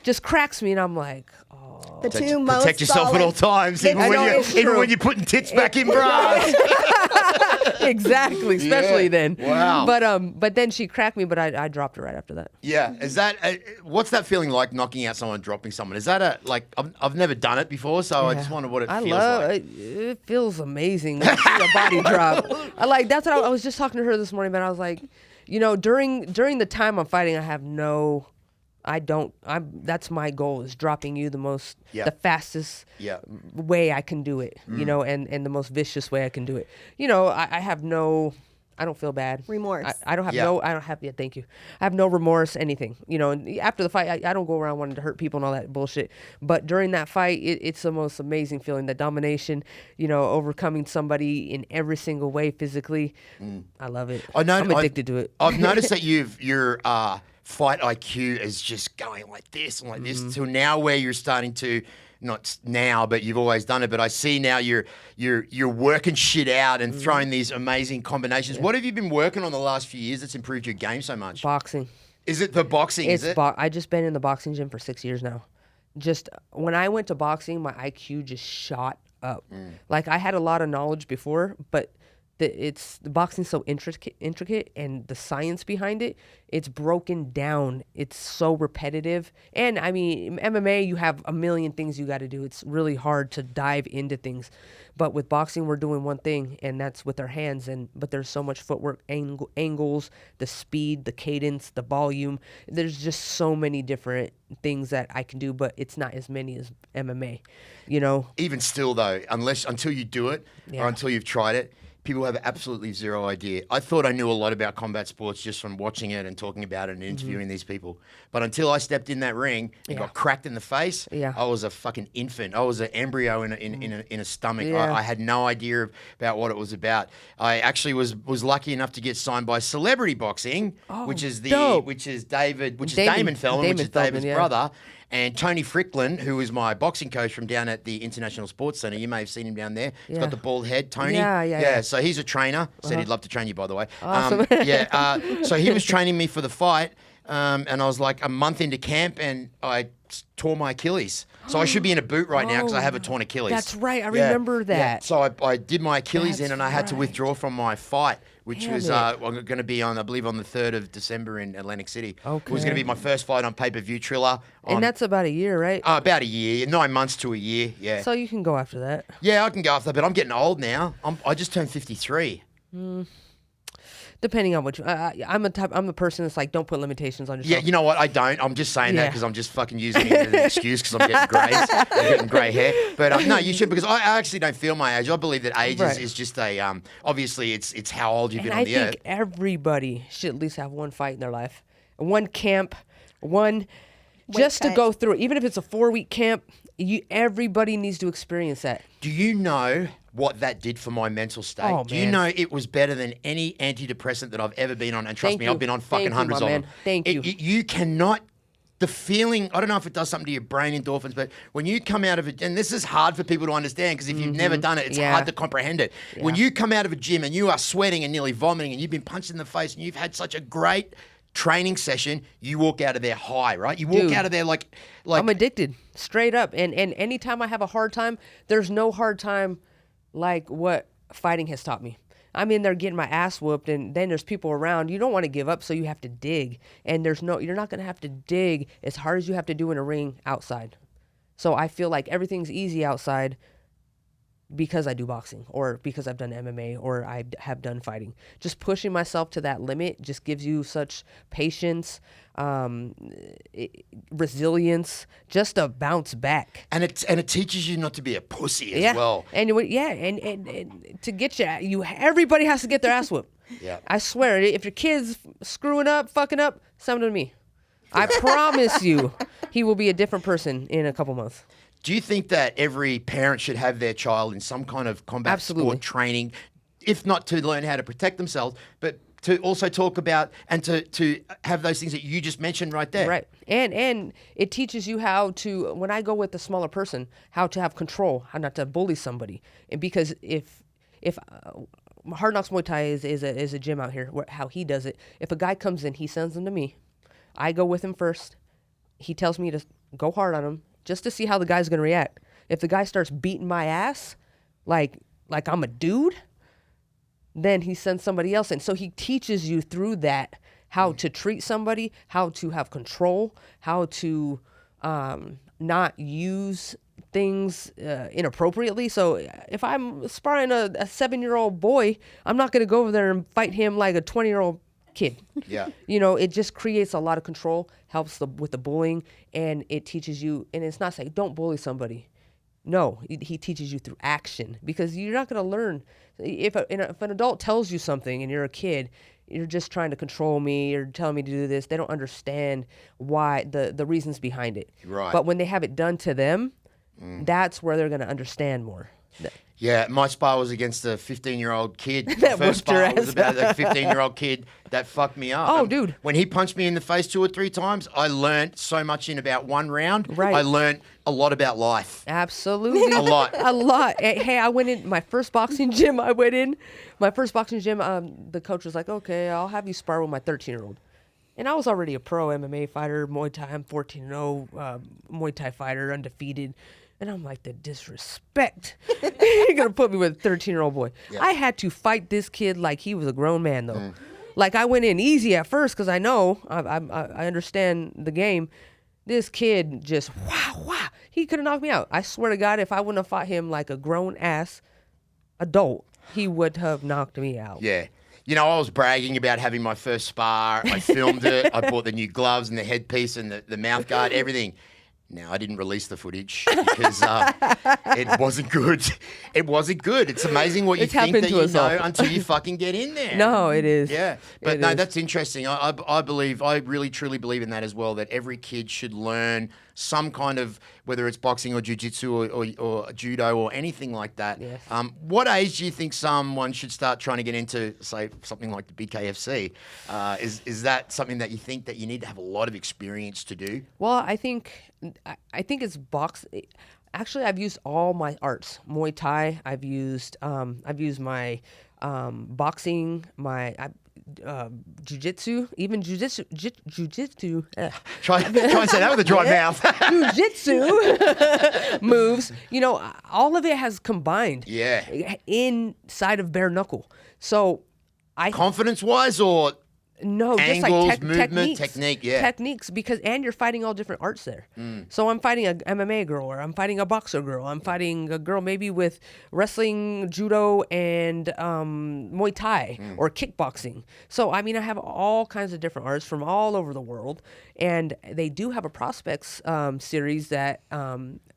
Just cracks me, and I'm like, oh. The two most Protect yourself at all times, The- even I when know, you it's even true. when you're putting tits back in bras. Exactly, especially Yeah. then. Wow. But then she cracked me, but I dropped her right after that. Yeah, is that what's that feeling like? Knocking out someone, dropping someone. Is that I've never done it before, so I just wonder what it I feels love like. it. Feels amazing when you see a body drop. That's what I was just talking to her this morning, but I was like, during the time I'm fighting, that's my goal, is dropping you Yeah. the fastest Yeah. way I can do it, and the most vicious way I can do it. I don't feel bad. Remorse. I don't have Yeah. thank you. I have no remorse, anything. And after the fight, I don't go around wanting to hurt people and all that bullshit. But during that fight, it's the most amazing feeling, the domination, overcoming somebody in every single way physically. I love it. I'm addicted to it. I've noticed that your fight IQ is just going like this and like this till now, where you're starting to. Not now, but you've always done it. But I see now you're working shit out and throwing these amazing combinations. What have you been working on the last few years that's improved your game so much? Boxing. Is it the boxing? Is it? I just been in the boxing gym for 6 years now. Just when I went to boxing, my IQ just shot up. Like I had a lot of knowledge before, but the boxing's so intricate, and the science behind it, it's broken down. It's so repetitive. And I mean, MMA, you have a million things you got to do. It's really hard to dive into things. But with boxing, we're doing one thing, and that's with our hands. But there's so much footwork, angles, the speed, the cadence, the volume. There's just so many different things that I can do, but it's not as many as MMA, Even still, though, until you do it or until you've tried it, people have absolutely zero idea. I thought I knew a lot about combat sports just from watching it and talking about it and interviewing these people. But until I stepped in that ring and got cracked in the face, I was a fucking infant. I was an embryo in a stomach. Yeah. I had no idea about what it was about. I actually was lucky enough to get signed by Celebrity Boxing, which is dope. Damon Feldman, which is David's yeah. brother. And Tony Fricklin, who is my boxing coach from down at the International Sports Centre. You may have seen him down there. He's got the bald head, Tony. Yeah. So he's a trainer. Said he'd love to train you, by the way. Awesome. So he was training me for the fight. And I was like a month into camp, and I tore my Achilles. So I should be in a boot right now because I have a torn Achilles. That's right. I remember that. Yeah. So I did my Achilles That's in, and I had to right. withdraw from my fight, which Damn was it. going to be on, I believe, on the 3rd of December in Atlantic City. It was Okay. going to be my first fight on pay-per-view Triller. And that's about a year, right? About a year, 9 months to a year. Yeah. So you can go after that. Yeah, I can go after that, but I'm getting old now. I just turned 53. Depending on what I'm the person that's like, don't put limitations on Yeah, yourself. you know what? I don't. I'm just saying that Yeah. because I'm just fucking using it as an excuse because I'm getting grays. I'm getting grey hair. But no, you should, because I actually don't feel my age. I believe that age Right. is just a, obviously it's how old you've And been I on the earth. think everybody should at least have one fight in their life, one camp, just to cut. go through it. Even if it's a 4-week camp, everybody needs to experience that. Do you know what that did for my mental state? Oh, Do you man. know it was better than any antidepressant that I've ever been on? And trust Thank me, you. I've been on fucking Thank you, hundreds my of man. them. Thank you. You cannot the feeling, I don't know if it does something to your brain, endorphins, but when you come out of it, and this is hard for people to understand because if you've never done it, it's hard to comprehend it. Yeah. When you come out of a gym and you are sweating and nearly vomiting and you've been punched in the face and you've had such a great training session, you walk out of there high, right? You walk out of there like I'm addicted, straight up. And anytime I have a hard time, there's no hard time like what fighting has taught me. I'm in there getting my ass whooped, and then there's people around. You don't want to give up, so you have to dig. And you're not going to have to dig as hard as you have to do in a ring outside. So I feel like everything's easy outside because I do boxing or because I've done MMA or I have done fighting. Just pushing myself to that limit just gives you such patience, resilience, just to bounce back. And it teaches you not to be a pussy as well. And and to get everybody has to get their ass whooped. Yeah. I swear, if your kid's screwing up, fucking up, send him to me. I promise you, he will be a different person in a couple months. Do you think that every parent should have their child in some kind of combat sport training, if not to learn how to protect themselves, but to also talk about and to have those things that you just mentioned right there? Right. And it teaches you how to, when I go with the smaller person, how to have control, how not to bully somebody. And because if Hard Knocks Muay Thai is a gym out here, how he does it, if a guy comes in, he sends them to me. I go with him first. He tells me to go hard on him, just to see how the guy's going to react. If the guy starts beating my ass like I'm a dude, then he sends somebody else in. So he teaches you through that how to treat somebody, how to have control, how to not use things inappropriately. So if I'm sparring a 7-year-old boy, I'm not going to go over there and fight him like a 20-year-old kid. Yeah. It just creates a lot of control, helps with the bullying, and it teaches you, and it's not saying don't bully somebody. No, he teaches you through action, because you're not going to learn. If an adult tells you something and you're a kid, you're just trying to control me, you're telling me to do this, they don't understand why the reasons behind it. Right. But when they have it done to them, that's where they're going to understand more. Yeah, my spar was against a 15-year-old kid. That First whooped your spar was ass. about a 15-year-old kid that fucked me up. Oh, dude. When he punched me in the face 2 or 3 times, I learned so much in about one round. Right. I learned a lot about life. Absolutely. A lot. A lot. Hey, I went in my first boxing gym. The coach was like, okay, I'll have you spar with my 13-year-old. And I was already a pro MMA fighter, Muay Thai. I'm 14-0, Muay Thai fighter, undefeated. And I'm like, the disrespect. You're going to put me with a 13-year-old boy. Yeah. I had to fight this kid like he was a grown man, though. Like, I went in easy at first because I know, I understand the game. This kid just, wow. He could have knocked me out. I swear to God, if I wouldn't have fought him like a grown-ass adult, he would have knocked me out. Yeah. I was bragging about having my first spar. I filmed it. I bought the new gloves and the headpiece and the mouth guard, everything. Now, I didn't release the footage because it wasn't good. It wasn't good. It's amazing what you think that you know until you fucking get in there. No, it is. Yeah. But that's interesting. I believe, I really truly believe in that as well, that every kid should learn some kind of, whether it's boxing or jiu-jitsu or judo or anything like that. Yes. What age do you think someone should start trying to get into, say, something like the BKFC? Is that something that you think that you need to have a lot of experience to do? Well, I think it's Actually, I've used all my arts. Muay Thai. I've used my boxing, my jiu-jitsu, even jiu-jitsu. Try and say that with a dry mouth. Jiu-jitsu moves. All of it has combined. Yeah. Inside of bare knuckle. So confidence-wise or no, angles, just like movement, technique, yeah. Techniques, and you're fighting all different arts there. So I'm fighting a MMA girl, or I'm fighting a boxer girl. I'm fighting a girl maybe with wrestling, judo, and Muay Thai or kickboxing. So, I have all kinds of different arts from all over the world. And they do have a prospects series that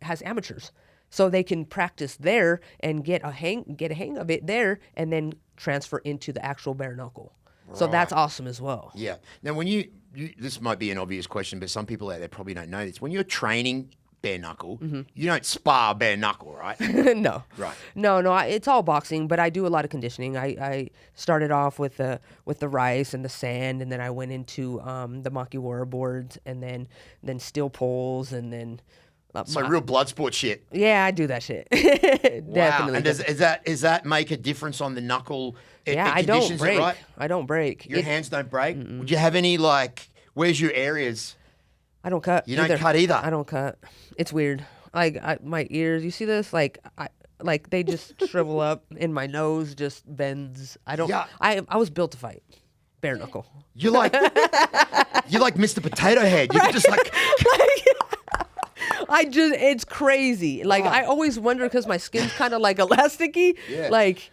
has amateurs. So they can practice there and get a hang of it there and then transfer into the actual bare knuckle. Right. So that's awesome as well. Yeah. Now, when you this might be an obvious question, but some people out there probably don't know this. When you're training bare knuckle. You don't spar bare knuckle, right? No. Right. No, it's all boxing, but I do a lot of conditioning. I started off with the rice and the sand, and then I went into the Maki Warrior boards, and then steel poles, and then So real blood sport shit. yeah, I do that shit. Wow. Definitely. And does that make a difference on the knuckle? Yeah, I don't break. Right? I don't break. Your hands don't break? Would you have any, like, where's your areas? I don't cut. You don't cut either? I don't cut. It's weird. Like my ears, you see this? Like they just shrivel up, and my nose just bends. I don't. Yeah. I was built to fight, bare knuckle. You're like Mr. Potato Head. You can just like It's crazy. Like I always wonder because my skin's kind of like elasticy. Yeah. Like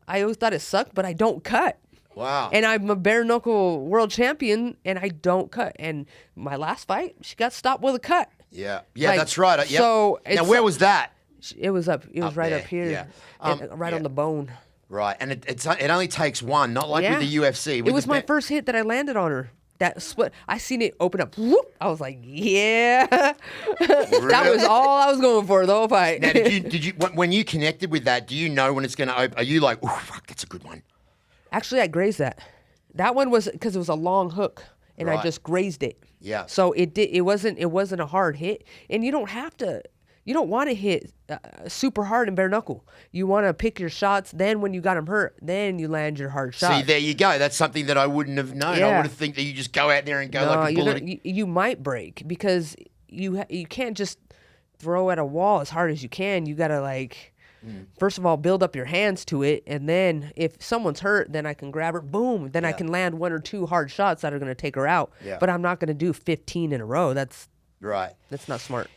I always thought it sucked, but I don't cut. wow. And I'm a bare knuckle world champion, and I don't cut. And my last fight, she got stopped with a cut. yeah, like, that's right. Yep. so now it's- where was that? It was up. It was Up right there, up here, yeah. and right yeah. on the bone. Right, and it only takes one, not like Yeah. with the UFC. It was my first hit that I landed on her. That split. I seen it open up. Whoop. I was like, yeah. That was all I was going for the whole fight. Now, did you when you connected with that? Do you know when it's going to open? Are you like, oh fuck, that's a good one? Actually, I grazed that. That one was because it was a long hook, and I Right. just grazed it. Yeah. So it wasn't a hard hit, and you don't have to. You don't want to hit super hard in bare knuckle. You want to pick your shots. Then when you got them hurt, then you land your hard shot. See, there you go. That's something that I wouldn't have known. I Yeah. would have think that you just go out there and go No, like a you're bullet. gonna, you might break because you can't just throw at a wall as hard as you can. You gotta first of all build up your hands to it, and then if someone's hurt, then I can grab her. Boom! Then I Yeah. can land one or two hard shots that are gonna take her out. Yeah. But I'm not gonna do 15 in a row. That's Right. not smart.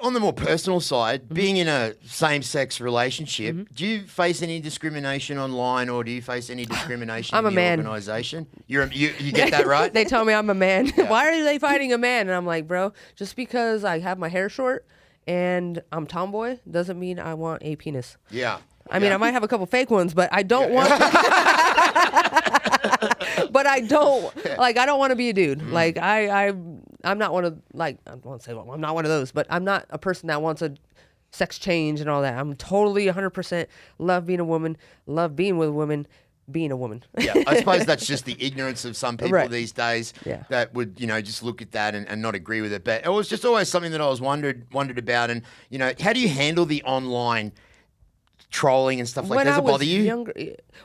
On the more personal side, Mm-hmm. being in a same-sex relationship, do you face any discrimination online, or do you face any discrimination I'm in a the man. organization? You get that right? They tell me I'm a man. Why are they fighting a man? And I'm like, bro, just because I have my hair short and I'm tomboy doesn't mean I want a penis. Yeah. I mean, I might have a couple fake ones, but I don't want. But I don't I don't want to be a dude. Like I'm not one of I won't say I'm not one of those, but I'm not a person that wants a sex change and all that. I'm totally 100% love being a woman, love being with women, being a woman. Yeah, I suppose that's just the ignorance of some people Right. these days Yeah. that would, just look at that and not agree with it. But it was just always something that I was wondered about. And, how do you handle the online trolling and stuff like that? Does it bother you?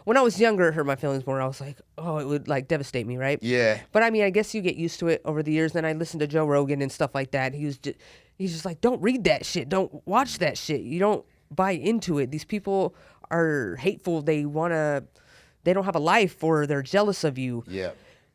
When I was younger, it hurt my feelings more. I was like, oh, it would devastate me, right? Yeah. But I mean, I guess you get used to it over the years. Then I listened to Joe Rogan and stuff like that. He's just like, don't read that shit. Don't watch that shit. You don't buy into it. These people are hateful. They don't have a life, or they're jealous of you. Yeah.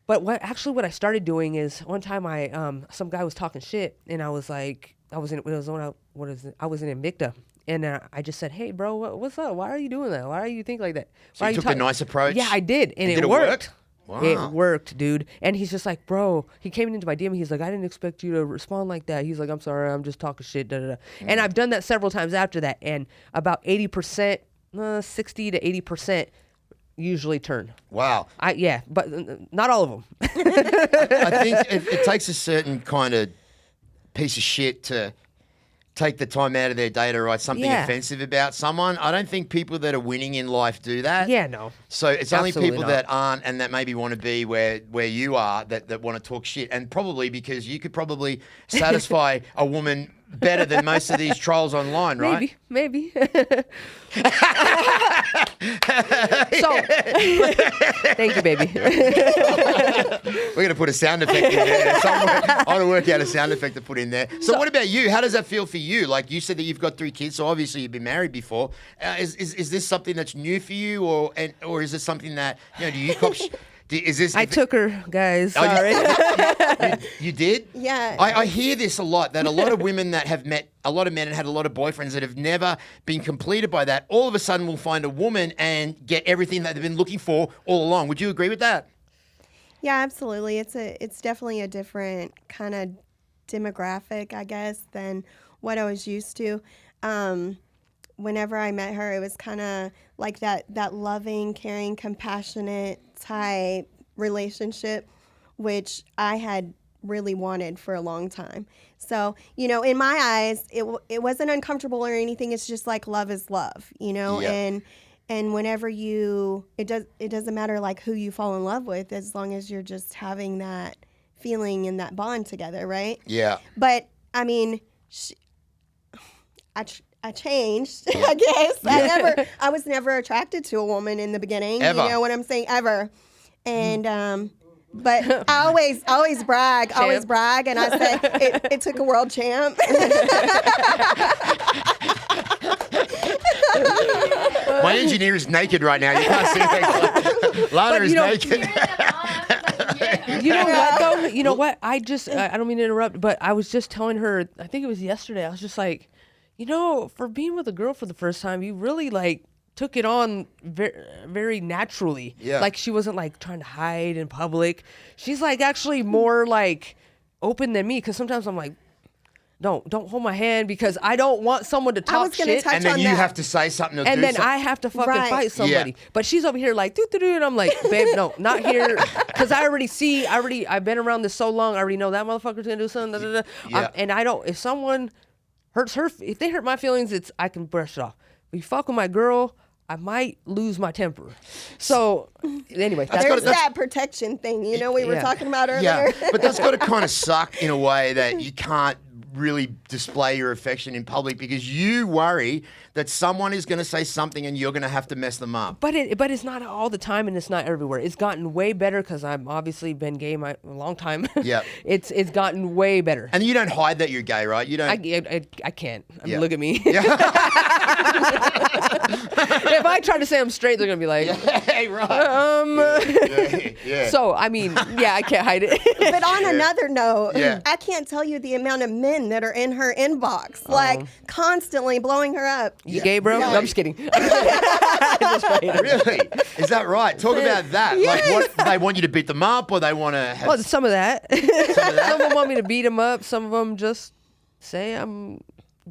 But what I started doing is one time some guy was talking shit, and I was like, I was in Invicta. And I just said, hey, bro, what's up? Why are you doing that? Why do you think like that? So you took the nice approach? Yeah, I did. And did it it worked. work? Wow. It worked, dude. And he's just like, bro, he came into my DM. He's like, I didn't expect you to respond like that. He's like, I'm sorry. I'm just talking shit. Da, da, da. And I've done that several times after that. And about 80%, 60 to 80% usually turn. Wow. But not all of them. I think it takes a certain kind of piece of shit to take the time out of their day to write something Yeah. offensive about someone. I don't think people that are winning in life do that. Yeah, no. So it's only Absolutely people not. that aren't and that maybe want to be where you are that want to talk shit. And probably because you could probably satisfy a woman better than most of these trolls online, right? Maybe. So, thank you, baby. We're going to put a sound effect in there somewhere. I want to work out a sound effect to put in there. So what about you? How does that feel for you? Like you said that you've got 3 kids, so obviously you've been married before. Is this something that's new for you, or is it something that, do you cop... Is this? I took her, guys. Oh, Sorry. You did? Yeah. I hear this a lot, that a lot of women that have met a lot of men and had a lot of boyfriends that have never been completed by that, all of a sudden will find a woman and get everything that they've been looking for all along. Would you agree with that? Yeah, absolutely. It's definitely a different kind of demographic, I guess, than what I was used to. Whenever I met her, it was kind of like that loving, caring, compassionate type relationship, which I had really wanted for a long time. So, you know, in my eyes, it wasn't uncomfortable or anything. It's just like love is love, you know, and whenever it doesn't matter like who you fall in love with, as long as you're just having that feeling and that bond together, right? Yeah. But I mean, I changed, I guess. I was never attracted to a woman in the beginning. Ever. You know what I'm saying? Ever. And but I always brag, and I say it took a world champ. My engineer is naked right now. You can't see that. Lana is naked. You know what, though? You know what? I don't mean to interrupt, but I was just telling her, I think it was yesterday, I was just like, you know, for being with a girl for the first time, you really, like, took it on very, very naturally. Yeah. Like, she wasn't, like, trying to hide in public. She's, like, actually more, like, open than me, because sometimes I'm like, don't hold my hand, because I don't want someone to talk shit. touch And then on you that. have to say something or And do then something. I have to fucking Right. fight somebody. Yeah. But she's over here like, doo-doo-doo, and I'm like, babe, no, not here. Because I've been around this so long, I already know that motherfucker's going to do something. Da, da, da. Yeah. And I don't, if someone hurts her, if they hurt my feelings, I can brush it off. If you fuck with my girl, I might lose my temper. So, anyway. There's that protection thing, you know, we were Yeah. talking about earlier. Yeah, but that's got to kind of suck in a way that you can't really display your affection in public because you worry that someone is going to say something and you're going to have to mess them up. But it's not all the time, and it's not everywhere. It's gotten way better because I've obviously been gay a long time. Yeah. It's gotten way better. And you don't hide that you're gay, right? You don't. I can't. I mean, Yeah. look at me. If I try to say I'm straight, they're gonna be like, Hey, right. Yeah. So I mean, yeah, I can't hide it. But on another note, Yeah. I can't tell you the amount of men that are in her inbox, like constantly blowing her up. You gay, bro? No, I'm just kidding. Really? Is that right? Talk about that. Like, what they want you to beat them up, or they want to have Well, some of that. Some of them want me to beat them up. Some of them just say I'm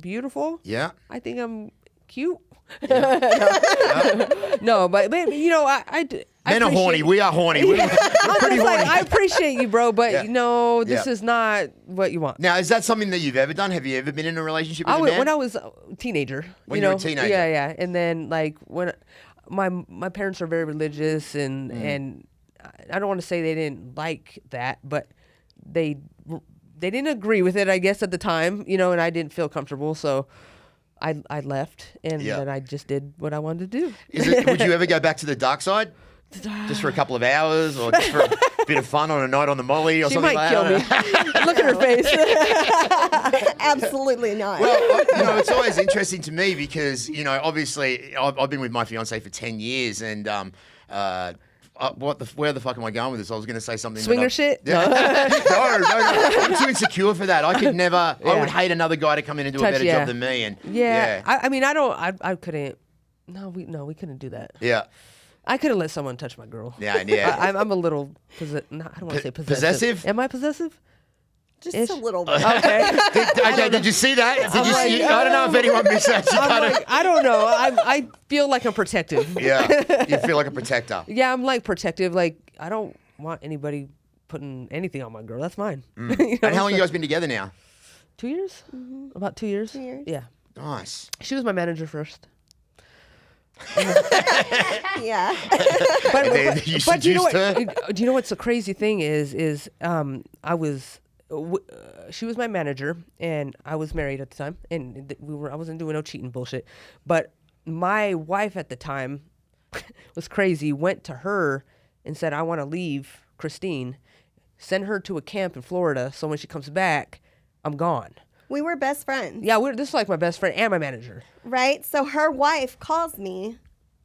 beautiful. Yeah. I think I'm cute. No, but you know, I Men are horny. appreciate- We are horny. We're pretty I'm like, horny. I appreciate you, bro, but Yeah. you know, this Yeah. is not what you want. Now, is that something that you've ever done? Have you ever been in a relationship with a man? When I was a teenager. When you you were know? a teenager. Yeah. And then like when my parents are very religious and I don't want to say they didn't like that, but they didn't agree with it, I guess, at the time, you know, and I didn't feel comfortable, so I left and Yeah. then I just did what I wanted to do. Would you ever go back to the dark side? Just for a couple of hours or just for a bit of fun on a night on the molly or She something might like kill that? me. Look at her face. Absolutely not. Well, you know, it's always interesting to me because, you know, obviously I've been with my fiance for 10 years and where the fuck am I going with this? I was going to say something. Swinger shit? Yeah. No. I'm too insecure for that. I could never, I Yeah. would hate another guy to come in and do a Touch, better yeah. job than me. And Yeah. I mean, I couldn't. No, we couldn't do that. Yeah. I couldn't let someone touch my girl. Yeah. I'm a don't want to say possessive. Possessive? Am I possessive? Just Ish. a little bit. Okay. Did you see that? Did you like, see? I don't know if anyone missed that. You I'm kinda- like, I don't know. I feel like I'm protective. yeah. You feel like a protector. Yeah, I'm like protective. Like I don't want anybody putting anything on my girl. That's mine. You know, And how long so- you guys been together now? 2 years? About 2 years. 2 years. Yeah. Nice. She was my manager first. Yeah. But, And then but, you but you know seduced what? her? Do you know what's the crazy thing is I was. She was my manager, and I was married at the time, and I wasn't doing no cheating bullshit. But my wife at the time was crazy. Went to her and said, "I want to leave Christine, send her to a camp in Florida, so when she comes back, I'm gone." We were best friends. Yeah, this is like my best friend and my manager. Right? So her wife calls me,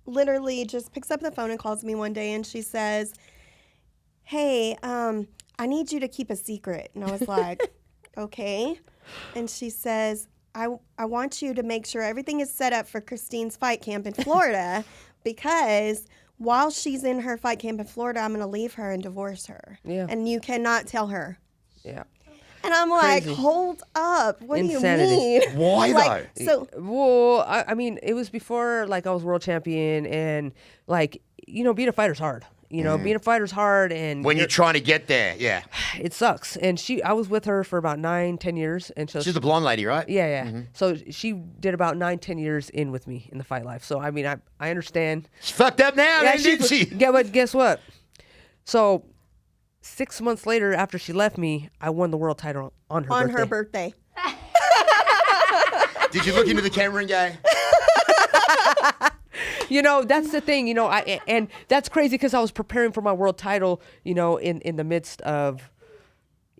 literally just picks up the phone and calls me one day and she says, "Hey, I need you to keep a secret." And I was like, "Okay." And she says, I want you to make sure everything is set up for Christine's fight camp in Florida because while she's in her fight camp in Florida, I'm going to leave her and divorce her. Yeah. And you cannot tell her." Yeah. And I'm like, Crazy. hold up. What Insanity. do you mean? Why Like, though? so Well, I mean, it was before like I was world champion, and like being a fighter's hard. Being a fighter's hard, and When you're trying to get there, yeah. it sucks. And I was with her for about 9-10 years, and so She's the blonde lady, right? yeah. So she did about 9-10 years in with me in the fight life. So I mean, I understand. She fucked up now, then, didn't she? Guess what? So 6 months later, after she left me, I won the world title on her birthday. Did you look into the camera and go? That's the thing. And that's crazy because I was preparing for my world title. In the midst of,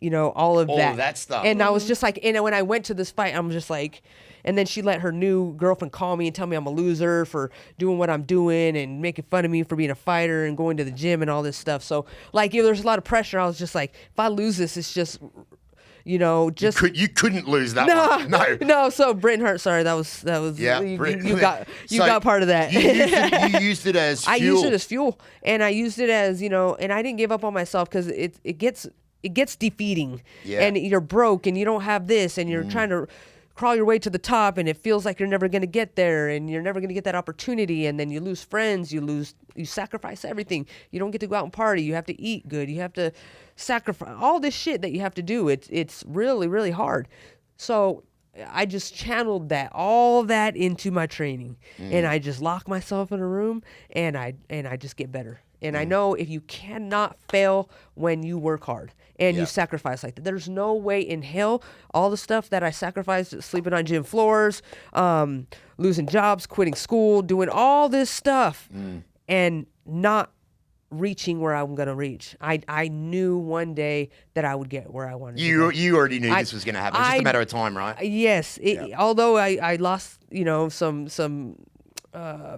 all of that stuff. And I was just like, and when I went to this fight, I'm just like, and then she let her new girlfriend call me and tell me I'm a loser for doing what I'm doing and making fun of me for being a fighter and going to the gym and all this stuff. So like, there's a lot of pressure. I was just like, if I lose this, it's just. Just you couldn't lose that one. No. So Britain Hart, sorry, that was yeah. You got part of that. You used it as fuel. I used it as fuel, and I used it as and I didn't give up on myself because it gets defeating, and you're broke and you don't have this, and you're trying to crawl your way to the top, and it feels like you're never going to get there, and you're never going to get that opportunity, and then you lose friends, you sacrifice everything. You don't get to go out and party. You have to eat good. You have to sacrifice all this shit that you have to do. It's really, really hard. So I just channeled all that into my training, and I just lock myself in a room, and I just get better. And I know if you cannot fail when you work hard and you sacrifice like that, there's no way in hell all the stuff that I sacrificed, sleeping on gym floors, losing jobs, quitting school, doing all this stuff and not reaching where I'm going to reach. I knew one day that I would get where I wanted to go. You already knew this was going to happen. It's just a matter of time, right? Yes. Although I lost, some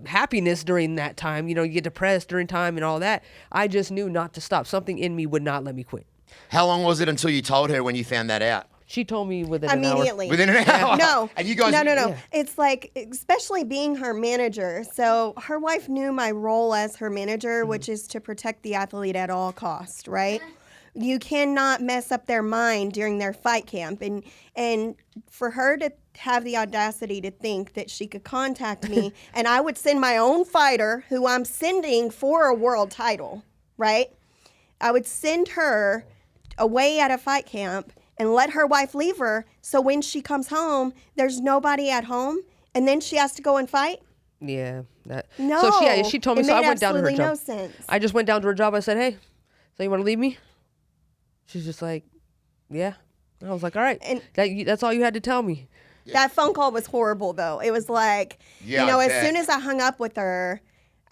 happiness during that time, you get depressed during time and all that. I just knew not to stop. Something in me would not let me quit. How long was it until you told her when you found that out? She told me within an hour. Immediately. Within an hour? No. And you guys... No. Yeah. It's like, especially being her manager. So her wife knew my role as her manager, which is to protect the athlete at all costs, right? You cannot mess up their mind during their fight camp. And for her to have the audacity to think that she could contact me and I would send my own fighter who I'm sending for a world title, right? I would send her away at a fight camp and let her wife leave her, so when she comes home, there's nobody at home, and then she has to go and fight? Yeah. No. So she told me, so I went down to her absolutely job. no sense. I just went down to her job. I said, hey, so you want to leave me? She's just like, yeah. I was like, all right. And that's all you had to tell me. that phone call was horrible, though. It was like, as soon as I hung up with her,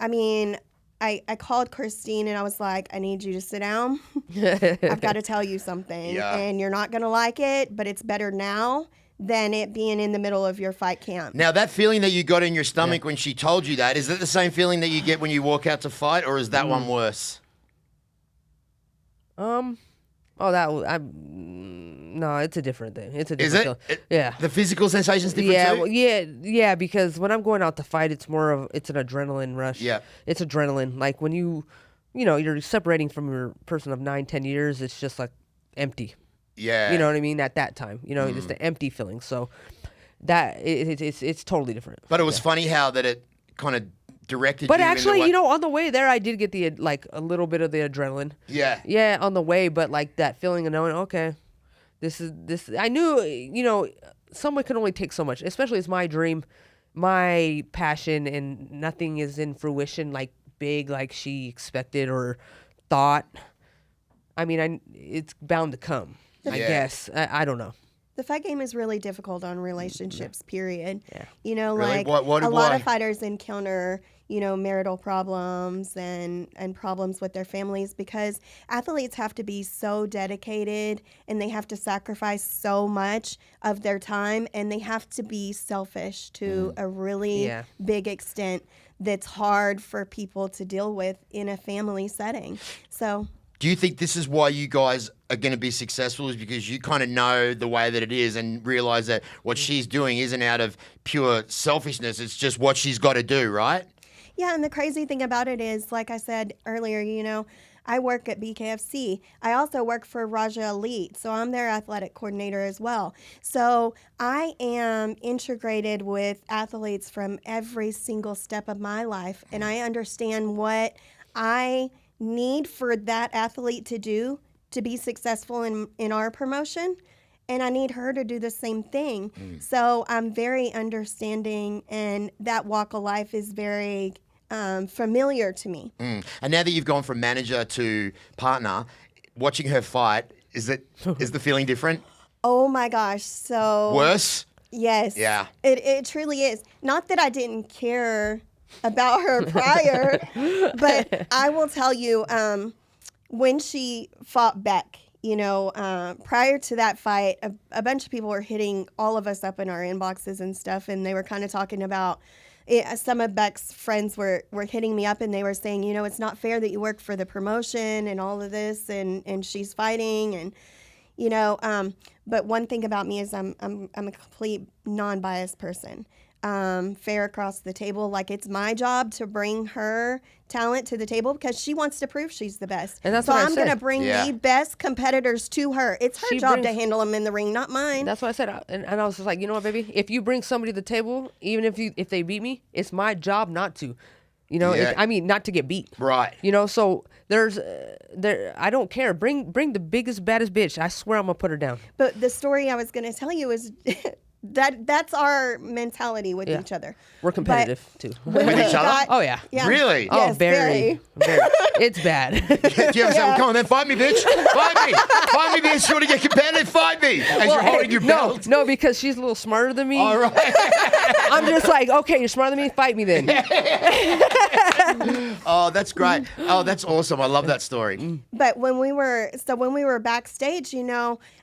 I mean, I called Christine and I was like, I need you to sit down. I've got to tell you something. Yeah. And you're not going to like it, but it's better now than it being in the middle of your fight camp. Now, that feeling that you got in your stomach when she told you that, is that the same feeling that you get when you walk out to fight, or is that one worse? No, it's a different thing. It's a different feeling. Yeah. The physical sensation's different too? Yeah, because when I'm going out to fight, it's more of, it's an adrenaline rush. Yeah. It's adrenaline. Like when you're separating from your person of 9-10 years, it's just like empty. Yeah. You know what I mean? At that time, it's the empty feeling. So that it's totally different. But it was funny how that it kind of directed But you actually, in the way... on the way there, I did get the a little bit of the adrenaline. Yeah. Yeah, on the way, but like that feeling of knowing, okay, this. I knew, someone can only take so much. Especially it's my dream, my passion, and nothing is in fruition like big like she expected or thought. I mean, it's bound to come. I guess. I don't know. The fight game is really difficult on relationships, period. Yeah. Really? Like What a lot of fighters encounter, marital problems and problems with their families because athletes have to be so dedicated and they have to sacrifice so much of their time and they have to be selfish to a really big extent that's hard for people to deal with in a family setting. So... Do you think this is why you guys are going to be successful, is because you kind of know the way that it is and realize that what she's doing isn't out of pure selfishness, it's just what she's got to do, right? Yeah, and the crazy thing about it is, like I said earlier, I work at BKFC. I also work for Raja Elite, so I'm their athletic coordinator as well. So I am integrated with athletes from every single step of my life, and I understand what I need for that athlete to do to be successful in our promotion. And I need her to do the same thing. So I'm very understanding, and that walk of life is very familiar to me. And now that you've gone from manager to partner, watching her fight, is the feeling different? Oh my gosh. So Worse? yes. Yeah. It truly is. Not that I didn't care about her prior, but I will tell you, when she fought Beck, prior to that fight, a bunch of people were hitting all of us up in our inboxes and stuff, and they were kind of talking about it. Some of Beck's friends were hitting me up, and they were saying, it's not fair that you work for the promotion and all of this, and she's fighting, and but one thing about me is I'm a complete non-biased person. Fair across the table. Like, it's my job to bring her talent to the table because she wants to prove she's the best. And that's so what I I'm said. going to bring the best competitors to her. It's her job to handle them in the ring, not mine. That's what I said. And I was just like, you know what, baby? If you bring somebody to the table, even if they beat me, it's my job not to. Not to get beat. Right. So I don't care. Bring the biggest, baddest bitch. I swear I'm going to put her down. But the story I was going to tell you is that's our mentality with each other. We're competitive too. With each other? Oh yeah. Really? Yes, Oh, very. It's bad. Do you ever say, come on, then fight me, bitch. Fight me. Fight me, bitch. You want to get competitive? Fight me. As you're holding your belt. No, because she's a little smarter than me. All right. I'm just like, okay, you're smarter than me. Fight me then. Oh, that's great. Oh, that's awesome. I love that story. But when we were backstage,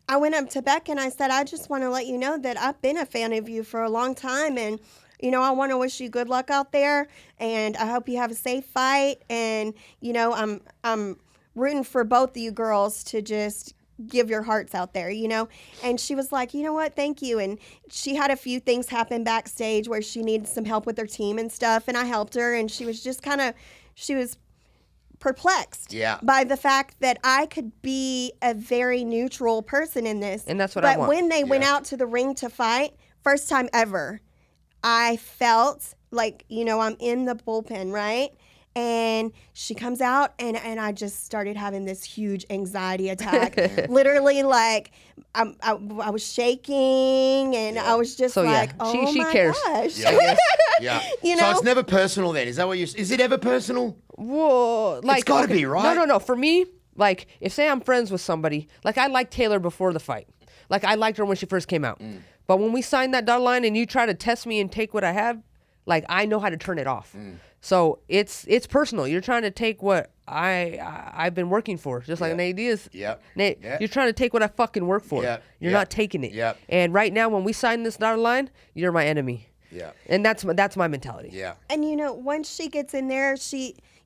I went up to Beck and I said, I just want to let you know that I've been a fan of you for a long time, and I want to wish you good luck out there, and I hope you have a safe fight, and I'm rooting for both of you girls to just give your hearts out there, And she was like, you know what, thank you. And she had a few things happen backstage where she needed some help with her team and stuff, and I helped her, and she was just she was perplexed by the fact that I could be a very neutral person in this. And that's what I want. But when they went out to the ring to fight, first time ever, I felt like, I'm in the bullpen, right? And she comes out, and I just started having this huge anxiety attack. Literally, like, I was shaking, and I was just oh she my cares. gosh. Yeah. So it's never personal then. Is that what is it ever personal? Whoa, like, it's got to be, right? No. For me, like, if say I'm friends with somebody, like, I liked Taylor before the fight. Like, I liked her when she first came out. But when we signed that dotted line and you try to test me and take what I have, like, I know how to turn it off. So it's personal. You're trying to take what I've been working for, just like Nate is. Nate, you're trying to take what I fucking work for. You're not taking it. And right now, when we sign this dotted line, you're my enemy. And that's my mentality. And once she gets in there,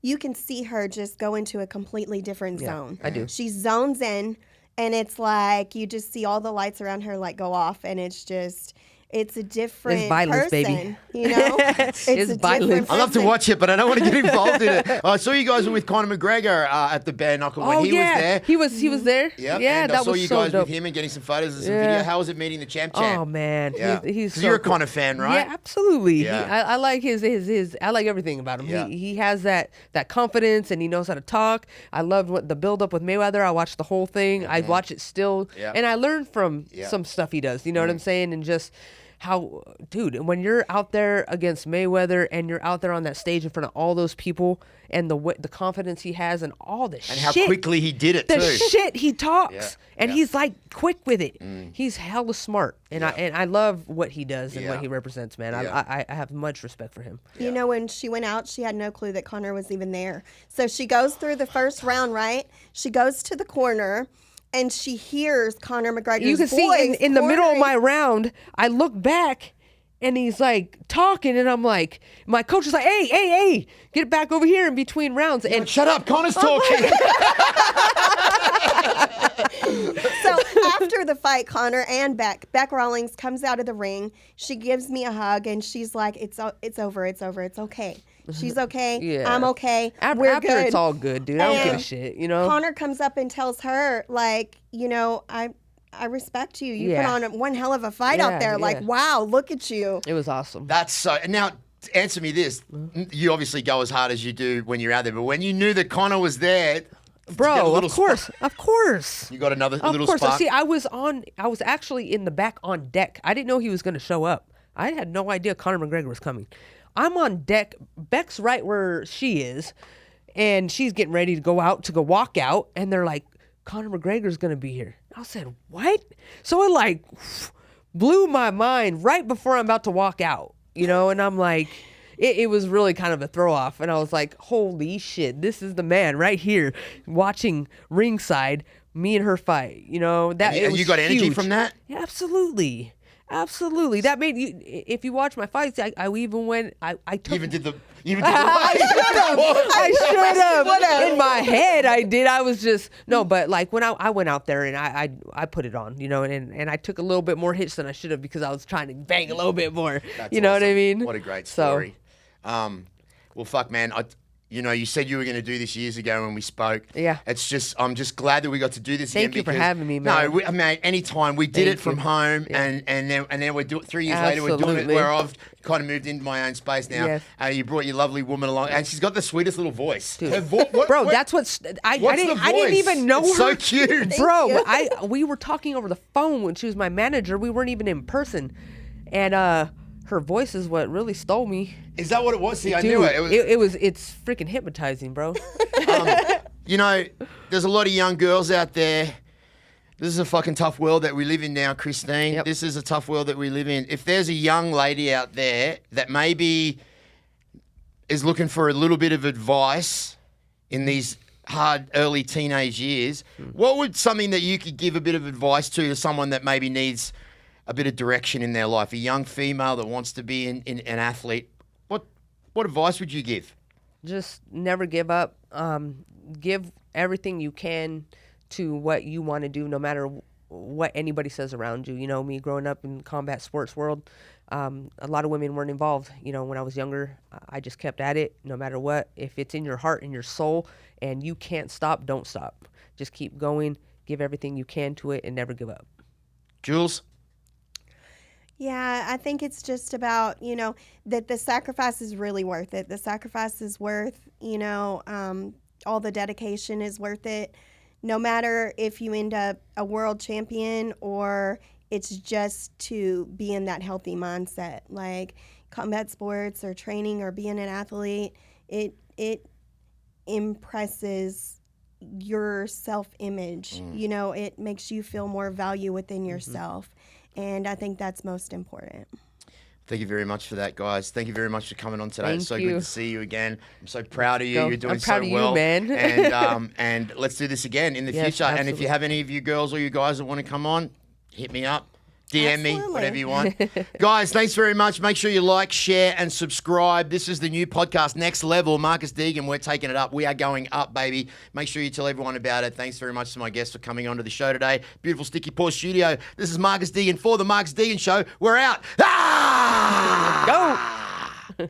you can see her just go into a completely different zone. I do. She zones in, and it's like you just see all the lights around her like go off, and it's a different It's violence, person, baby. It's a violence. different I love to person. watch it, but I don't want to get involved in it. I saw you guys were with Conor McGregor at the bare knuckle when he was there. He was there. Yep. Yeah, and that I saw was you so guys dope. with him and getting some photos and some video. How was it meeting the champ? Oh man, Yeah. he's 'Cause so you're a cool. Conor fan, right? Yeah, absolutely. Yeah. I like his I like everything about him. Yeah. He has that confidence, and he knows how to talk. I loved what the build up with Mayweather. I watched the whole thing. I watch it still, and I learned from some stuff he does. You know what I'm saying? And just how, dude, when you're out there against Mayweather and you're out there on that stage in front of all those people, and the confidence he has, and all the And shit, how quickly he did it the too. shit he talks, Yeah. and Yeah. he's like quick with it. He's hella smart, and Yeah. I love what he does and Yeah. what he represents, man. Yeah. I have much respect for him. When she went out, she had no clue that Conor was even there. So she goes through the first round, right? She goes to the corner, and she hears Conor McGregor's You can see voice in the middle of cornering- my round, I look back, and he's like talking, and I'm like, my coach is like, hey, get back over here in between rounds. And Shut up, Connor's talking. So after the fight, Conor and Beck Rawlings comes out of the ring. She gives me a hug, and she's like, it's over, it's okay. She's okay. Yeah. I'm okay. After, We're after good. it's all good, dude. I don't give a And shit, you know? Connor comes up and tells her, like, I respect you. You Yeah. put on one hell of a fight Yeah, out there. Like, yeah. wow, look at you. It was awesome. That's so. Now, answer me this: you obviously go as hard as you do when you're out there, but when you knew that Connor was there, did you get a Bro, little of course. spark? Of course. You got another Of little course. spark. See, I was actually in the back on deck. I didn't know he was going to show up. I had no idea Conor McGregor was coming. I'm on deck. Beck's right where she is, and she's getting ready to go out to go walk out, and they're like, Conor McGregor's going to be here. I said, what? So it like blew my mind right before I'm about to walk out, you know, and I'm like, it was really kind of a throw off. And I was like, holy shit, this is the man right here watching ringside, me and her fight, you know. That And it was you got energy huge. from that? Yeah, absolutely. Absolutely. That made you, if you watch my fights, I even went, I took. You even did the. You even did the. I should have. In my head, I did. I was just no, but like when I went out there and I put it on, you know, and I took a little bit more hits than I should have because I was trying to bang a little bit more. That's you know what I awesome. mean? What a great So- story. Well, fuck, man. You said you were going to do this years ago when we spoke. Yeah. I'm just glad that we got to do this Thank again. you for because- having me, man. No, I mean, anytime. We did Thank it from you. home, Yeah. and then we're doing 3 years later. We're doing it Absolutely. where I've kind of moved into my own space now. Yes. You brought your lovely woman along, and she's got the sweetest little voice. Dude. Her Bro, that's what's I what's didn't the I didn't voice? even know It's her. so cute. Bro, you. we were talking over the phone when she was my manager. We weren't even in person, and her voice is what really stole me. Is that what it was? See, I Dude, knew it. it's freaking hypnotizing, bro. You know, there's a lot of young girls out there. This is a fucking tough world that we live in now, Christine. Yep. This is a tough world that we live in. If there's a young lady out there that maybe is looking for a little bit of advice in these hard early teenage years, what would something that you could give a bit of advice to someone that maybe needs a bit of direction in their life, a young female that wants to be an athlete? What advice would you give? Just never give up. Give everything you can to what you want to do, no matter what anybody says around you. You know, me growing up in combat sports world, a lot of women weren't involved. You know, when I was younger, I just kept at it, no matter what. If it's in your heart and your soul, and you can't stop, don't stop. Just keep going. Give everything you can to it, and never give up. Jules? Yeah, I think it's just about, that the sacrifice is really worth it. The sacrifice is worth, all the dedication is worth it. No matter if you end up a world champion or it's just to be in that healthy mindset. Like combat sports or training or being an athlete, it impresses your self-image. It makes you feel more value within yourself. And I think that's most important. Thank you very much for that, guys. Thank you very much for coming on today. Thank It's so you. good to see you again. I'm so proud of you. Go. You're doing I'm proud so of you, well, man. And let's do this again in the Yes, future. And if absolutely. you have any of you girls or you guys that want to come on, hit me up. DM me, Absolutely. whatever you want. Guys, thanks very much. Make sure you like, share, and subscribe. This is the new podcast, Next Level. Marcus Deegan, we're taking it up. We are going up, baby. Make sure you tell everyone about it. Thanks very much to my guests for coming onto the show today. Beautiful Sticky Paw Studio. This is Marcus Deegan for the Marcus Deegan Show. We're out. Ah! Go!